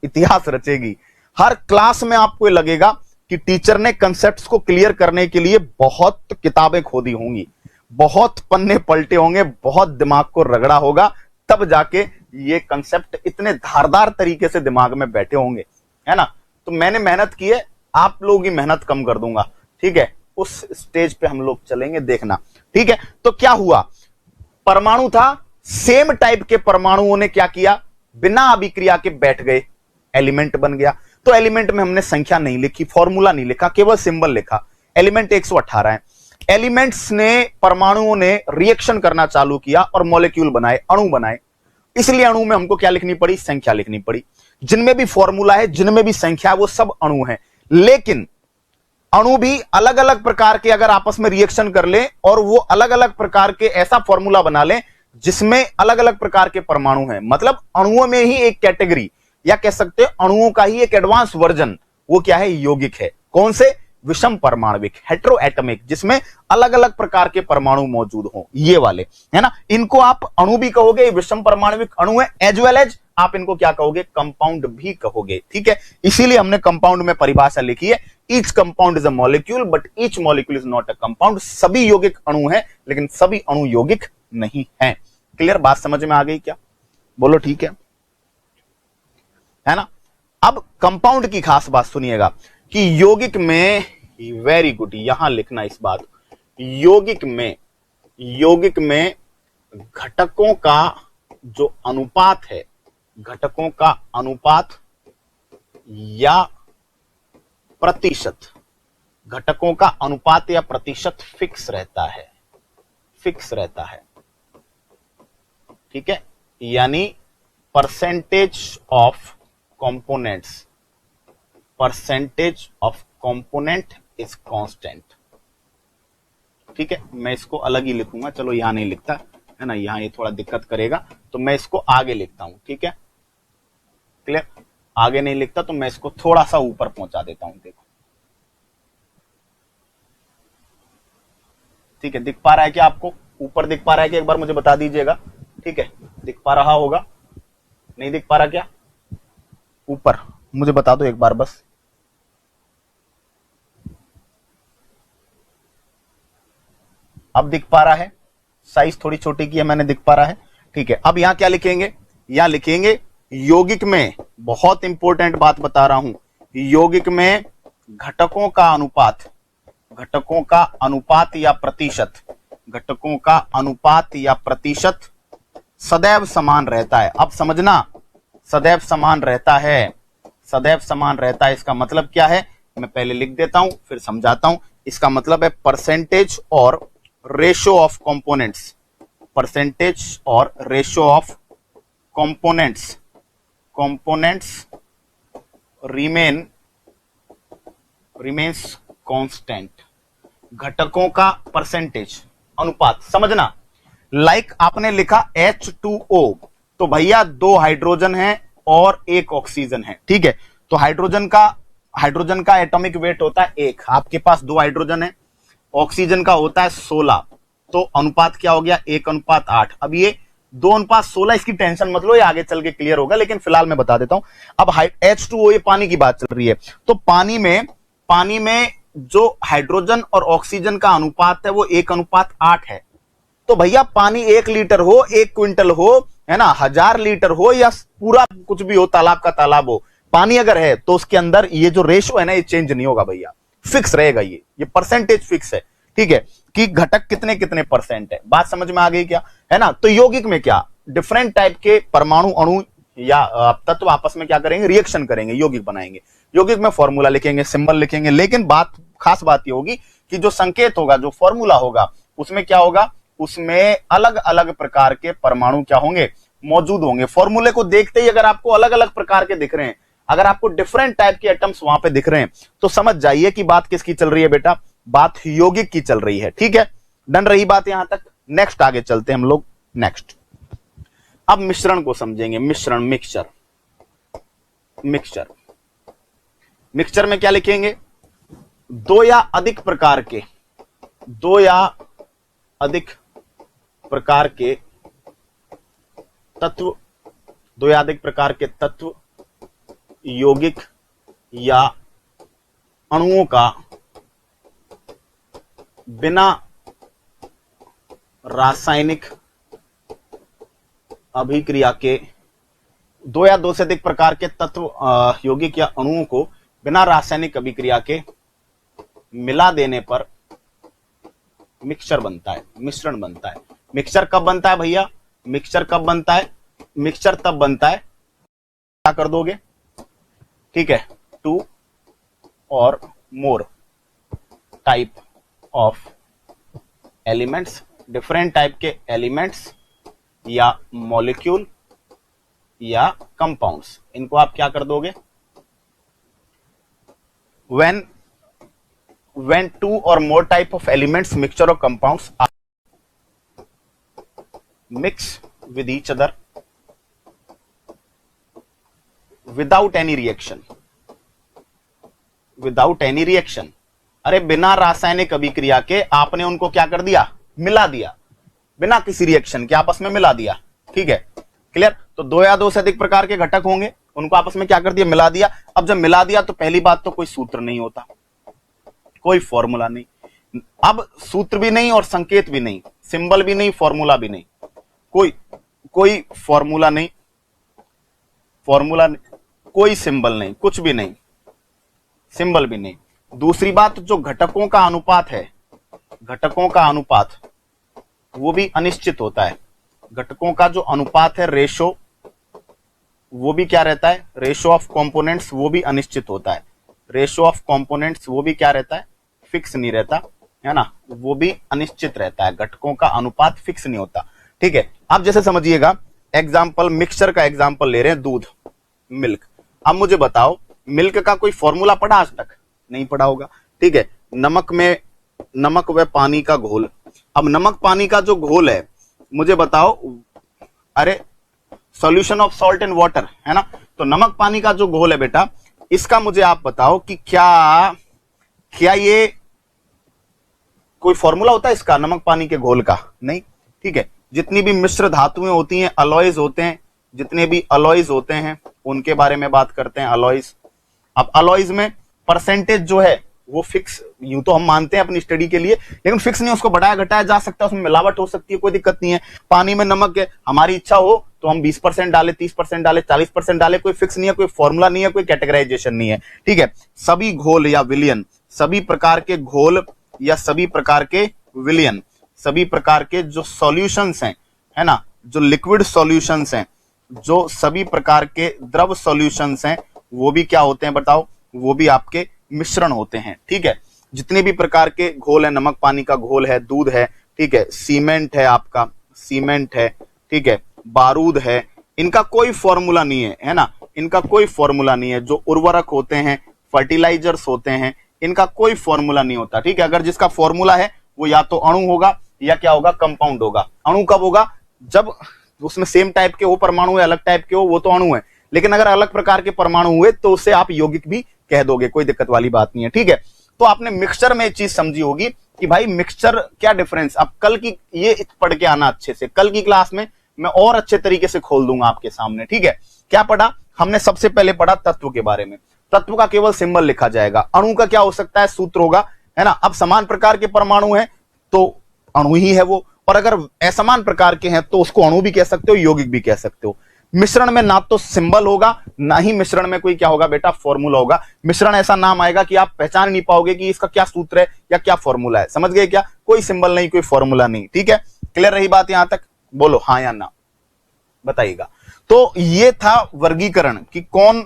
इतिहास रचेगी। हर क्लास में आपको लगेगा कि टीचर ने कंसेप्ट्स को क्लियर करने के लिए बहुत किताबें खोदी होंगी, बहुत पन्ने पलटे होंगे, बहुत दिमाग को रगड़ा होगा, तब जाके ये कंसेप्ट इतने धारदार तरीके से दिमाग में बैठे होंगे, है ना। तो मैंने मेहनत की है, आप लोगों की मेहनत कम कर दूंगा। ठीक है, उस स्टेज पे हम लोग चलेंगे, देखना। ठीक है, तो क्या हुआ, परमाणु था, सेम टाइप के परमाणुओं ने क्या किया, बिना अभिक्रिया के बैठ गए, एलिमेंट बन गया। तो एलिमेंट में हमने संख्या नहीं लिखी, फॉर्मूला नहीं लिखा, केवल सिंबल लिखा। एलिमेंट 118 है। एलिमेंट्स ने, परमाणुओं ने रिएक्शन करना चालू किया और मॉलिक्यूल बनाए, अणु बनाए। इसलिए अणु में हमको क्या लिखनी पड़ी, संख्या लिखनी पड़ी। जिनमें भी फॉर्मूला है, जिनमें भी संख्या है, वो सब अणु है। लेकिन अणु भी अलग अलग प्रकार के अगर आपस में रिएक्शन कर ले और वो अलग अलग प्रकार के ऐसा फॉर्मूला बना ले जिसमें अलग अलग प्रकार के परमाणु हैं, मतलब अणुओं में ही एक कैटेगरी, या कह सकते हैं अणुओं का ही एक एडवांस वर्जन, वो क्या है, यौगिक है। कौन से? विषम परमाणविक, हेटेरोएटमिक, जिसमें अलग अलग प्रकार के परमाणु मौजूद हो, ये वाले, है ना। इनको आप अणु भी कहोगे, विषम परमाणविक अणु है, एज वेल एज आप इनको क्या कहोगे, कंपाउंड भी कहोगे। ठीक है, इसीलिए हमने कंपाउंड में परिभाषा लिखी है, each compound is a molecule but each molecule is not a compound. सभी यौगिक अणु हैं लेकिन सभी अणु यौगिक नहीं है। क्लियर? बात समझ में आ गई क्या? बोलो ठीक है ना। अब कंपाउंड की खास बात सुनिएगा कि यौगिक में, वेरी गुड, यहां लिखना इस बात, यौगिक में घटकों का जो अनुपात है, घटकों का अनुपात या प्रतिशत, घटकों का अनुपात या प्रतिशत फिक्स रहता है, फिक्स रहता है। ठीक है, यानी percentage of components, percentage of component is constant. ठीक है, मैं इसको अलग ही लिखूंगा, चलो यहां नहीं लिखता है ना, यहां ये थोड़ा दिक्कत करेगा, तो मैं इसको आगे लिखता हूं। ठीक है, क्लियर? आगे नहीं लिखता तो मैं इसको थोड़ा सा ऊपर पहुंचा देता हूं, देखो। ठीक है, दिख पा रहा है क्या आपको? ऊपर दिख पा रहा है कि एक बार मुझे बता दीजिएगा। ठीक है, दिख पा रहा होगा, नहीं दिख पा रहा क्या? ऊपर मुझे बता दो एक बार बस। अब दिख पा रहा है, साइज थोड़ी छोटी की है मैंने, दिख पा रहा है। ठीक है, अब यहां क्या लिखेंगे, यहां लिखेंगे यौगिक में, बहुत इंपॉर्टेंट बात बता रहा हूं, यौगिक में घटकों का अनुपात, घटकों का अनुपात या प्रतिशत, घटकों का अनुपात या प्रतिशत सदैव समान रहता है। अब समझना, सदैव समान रहता है, सदैव समान रहता है, इसका मतलब क्या है, मैं पहले लिख देता हूं फिर समझाता हूं। इसका मतलब है परसेंटेज और रेशियो ऑफ कंपोनेंट्स, परसेंटेज और ratio of components, components remains constant. घटकों का परसेंटेज, अनुपात, समझना। लाइक आपने लिखा H2O, तो भैया 2 हाइड्रोजन है और 1 ऑक्सीजन है। ठीक है, तो हाइड्रोजन का एटॉमिक वेट होता है 1, आपके पास 2 हाइड्रोजन है, ऑक्सीजन का होता है 16, तो अनुपात क्या हो गया, 1:8। अब ये 2:16, इसकी टेंशन मत लो, ये आगे चल के क्लियर होगा, लेकिन फिलहाल मैं बता देता हूं। अब H2O, ये पानी की बात चल रही है, तो पानी में जो हाइड्रोजन और ऑक्सीजन का अनुपात है वो 1:8 है। तो भैया पानी 1 लीटर हो, 1 क्विंटल हो, है ना, 1000 लीटर हो या पूरा कुछ भी हो, तालाब का तालाब हो, पानी अगर है तो उसके अंदर ये जो रेशियो है ना, ये चेंज नहीं होगा भैया, फिक्स रहेगा। ये परसेंटेज फिक्स है। ठीक है, कि घटक कितने कितने परसेंट है। बात समझ में आ गई क्या, है ना। तो यौगिक में क्या, डिफरेंट टाइप के परमाणु, अणु या तत्व आपस में क्या करेंगे, रिएक्शन करेंगे, यौगिक बनाएंगे। यौगिक में फॉर्मूला लिखेंगे, सिंबल लिखेंगे, लेकिन खास बात ये होगी कि जो संकेत होगा, जो फॉर्मूला होगा, उसमें क्या होगा, उसमें अलग अलग प्रकार के परमाणु क्या होंगे, मौजूद होंगे। फॉर्मूले को देखते ही अगर आपको अलग अलग प्रकार के दिख रहे हैं, अगर आपको डिफरेंट टाइप के एटम्स वहां पे दिख रहे हैं, तो समझ जाइए कि बात किसकी चल रही है बेटा, बात यौगिक की चल रही है। ठीक है, डन रही बात यहां तक। नेक्स्ट आगे चलते हैं हम लोग। नेक्स्ट अब मिश्रण को समझेंगे। मिश्रण, मिक्सचर। मिक्सचर, मिक्सचर में क्या लिखेंगे, दो या अधिक प्रकार के तत्व, दो या अधिक प्रकार के तत्व, यौगिक या अणुओं का बिना रासायनिक अभिक्रिया के, दो या दो से अधिक प्रकार के तत्व, यौगिक या अणुओं को बिना रासायनिक अभिक्रिया के मिला देने पर मिक्सचर बनता है, मिश्रण बनता है। मिक्सचर कब बनता है भैया, मिक्सचर कब बनता है, मिक्सचर तब बनता है, क्या कर दोगे, ठीक है, 2 और मोर type of elements, different type के एलिमेंट्स या मॉलिक्यूल या कंपाउंड्स, इनको आप क्या कर दोगे, when 2 or more type of elements, mixture or compounds are mixed with each other without any reaction, अरे बिना रासायनिक अभिक्रिया के आपने उनको क्या कर दिया, मिला दिया, बिना किसी रिएक्शन के आपस में मिला दिया। ठीक है, क्लियर। तो दो या दो से अधिक प्रकार के घटक होंगे, उनको आपस में क्या कर दिया, मिला दिया। अब जब मिला दिया तो पहली बात तो कोई सूत्र नहीं होता, कोई फॉर्मूला नहीं। अब सूत्र भी नहीं और संकेत भी नहीं, सिंबल भी नहीं, फॉर्मूला भी नहीं, कोई फॉर्मूला नहीं, कोई सिंबल नहीं, कुछ भी नहीं, सिंबल भी नहीं। दूसरी बात, जो घटकों का अनुपात है, घटकों का अनुपात वो भी अनिश्चित होता है। घटकों का जो अनुपात है, रेशो, वो भी क्या रहता है, रेशो ऑफ कंपोनेंट्स, वो भी अनिश्चित होता है। रेशो ऑफ कंपोनेंट्स वो भी क्या रहता है, फिक्स नहीं रहता है ना, वो भी अनिश्चित रहता है। घटकों का अनुपात फिक्स नहीं होता। ठीक है, आप जैसे समझिएगा, एग्जाम्पल मिक्सचर का एग्जाम्पल ले रहे हैं, दूध, मिल्क। अब मुझे बताओ, मिल्क का कोई फॉर्मूला पढ़ा आज तक, नहीं पढ़ा होगा। ठीक है, नमक व पानी का घोल। अब नमक पानी का जो घोल है, मुझे बताओ, अरे solution of salt and water है ना, तो नमक पानी का जो घोल है बेटा, इसका मुझे आप बताओ कि क्या ये कोई फॉर्मूला होता है इसका, नमक पानी के घोल का? नहीं। ठीक है, जितनी भी मिश्र धातुएं होती हैं, अलॉयज होते हैं, जितने भी अलॉयज होते हैं उनके बारे में बात करते हैं, अलॉयज। अब अलॉयज में परसेंटेज जो है वो फिक्स, यूं तो हम मानते हैं अपनी स्टडी के लिए, लेकिन फिक्स नहीं, उसको बढ़ाया घटाया जा सकता है, उसमें मिलावट हो सकती है, कोई दिक्कत नहीं है। पानी में नमक है, हमारी इच्छा हो तो हम 20% डाले, 30% डाले, 40% डाले, कोई फिक्स नहीं है, कोई फॉर्मूला नहीं है, कोई कैटेगराइजेशन नहीं है। ठीक है, सभी घोल या विलियन, सभी प्रकार के घोल या सभी प्रकार के विलियन, सभी प्रकार के जो सॉल्यूशंस हैं, है ना, जो लिक्विड सॉल्यूशंस हैं, जो सभी प्रकार के द्रव सॉल्यूशंस हैं, वो भी क्या होते हैं बताओ, वो भी आपके मिश्रण होते हैं। ठीक है, जितने भी प्रकार के घोल है, नमक पानी का घोल है, दूध है, ठीक है, सीमेंट है, आपका सीमेंट है, ठीक है, बारूद है, इनका कोई फॉर्मूला नहीं है, है ना, इनका कोई फॉर्मूला नहीं है। जो उर्वरक होते हैं, फर्टिलाइजर्स होते हैं, इनका कोई फॉर्मूला नहीं होता। ठीक है, अगर जिसका फॉर्मूला है वो या तो अणु होगा या क्या होगा, कंपाउंड होगा। अणु कब होगा, जब उसमें सेम टाइप के हो परमाणु है, अलग टाइप के हो, वो तो अणु है। लेकिन अगर अलग प्रकार के परमाणु हुए तो उसे आप यौगिक भी कह दोगे, कोई दिक्कत वाली बात नहीं है। ठीक है, तो आपने मिक्सचर में एक चीज समझी होगी कि भाई मिक्सचर क्या डिफरेंस। अब कल की ये पढ़ के आना अच्छे से, कल की क्लास में मैं और अच्छे तरीके से खोल दूंगा आपके सामने। ठीक है, क्या पढ़ा हमने, सबसे पहले पढ़ा तत्व के बारे में। तत्व का केवल सिंबल लिखा जाएगा, अणु का क्या हो सकता है, सूत्र होगा, है ना। अब समान प्रकार के परमाणु हैं तो अणु ही है वो, और अगर असमान प्रकार के हैं तो उसको अणु भी कह सकते हो, यौगिक भी कह सकते हो। मिश्रण में ना तो सिंबल होगा, ना ही मिश्रण में कोई क्या होगा बेटा, फॉर्मूला होगा। मिश्रण ऐसा नाम आएगा कि आप पहचान नहीं पाओगे कि इसका क्या सूत्र है या क्या फॉर्मूला है। समझ गए क्या, कोई सिंबल नहीं, कोई फॉर्मूला नहीं। ठीक है, क्लियर रही बात यहां तक, बोलो हाँ या ना, बताइएगा। तो ये था वर्गीकरण कि कौन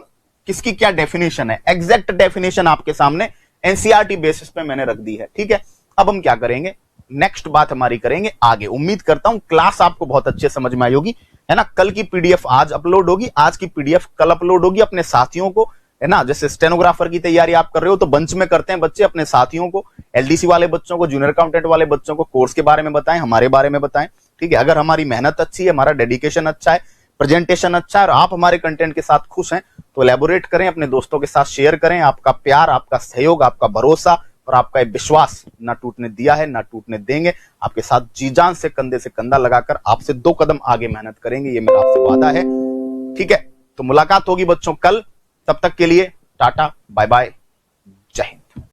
किसकी क्या डेफिनेशन है, एग्जैक्ट डेफिनेशन आपके सामने एनसीईआरटी बेसिस पे मैंने रख दी है। ठीक है, अब हम क्या करेंगे, नेक्स्ट बात हमारी करेंगे आगे। उम्मीद करता हूं क्लास आपको बहुत अच्छे समझ में आई होगी, है ना। कल की पीडीएफ आज अपलोड होगी, आज की पीडीएफ कल अपलोड होगी। अपने साथियों को, है ना, जैसे स्टेनोग्राफर की तैयारी आप कर रहे हो तो बंच में करते हैं बच्चे, अपने साथियों को, एलडीसी वाले बच्चों को, जूनियर अकाउंटेंट वाले बच्चों को कोर्स के बारे में बताएं, हमारे बारे में बताएं। ठीक है, अगर हमारी मेहनत अच्छी है, हमारा डेडिकेशन अच्छा है, प्रेजेंटेशन अच्छा है और आप हमारे कंटेंट के साथ खुश हैं तो एलैबोरेट करें, अपने दोस्तों के साथ शेयर करें। आपका प्यार, आपका सहयोग, आपका भरोसा और आपका विश्वास ना टूटने दिया है, ना टूटने देंगे। आपके साथ जी जान से कंधे से कंधा लगाकर आपसे 2 कदम आगे मेहनत करेंगे, ये मेरा आपसे वादा है। ठीक है, तो मुलाकात होगी बच्चों कल। तब तक के लिए टाटा, बाय बाय, जय हिंद।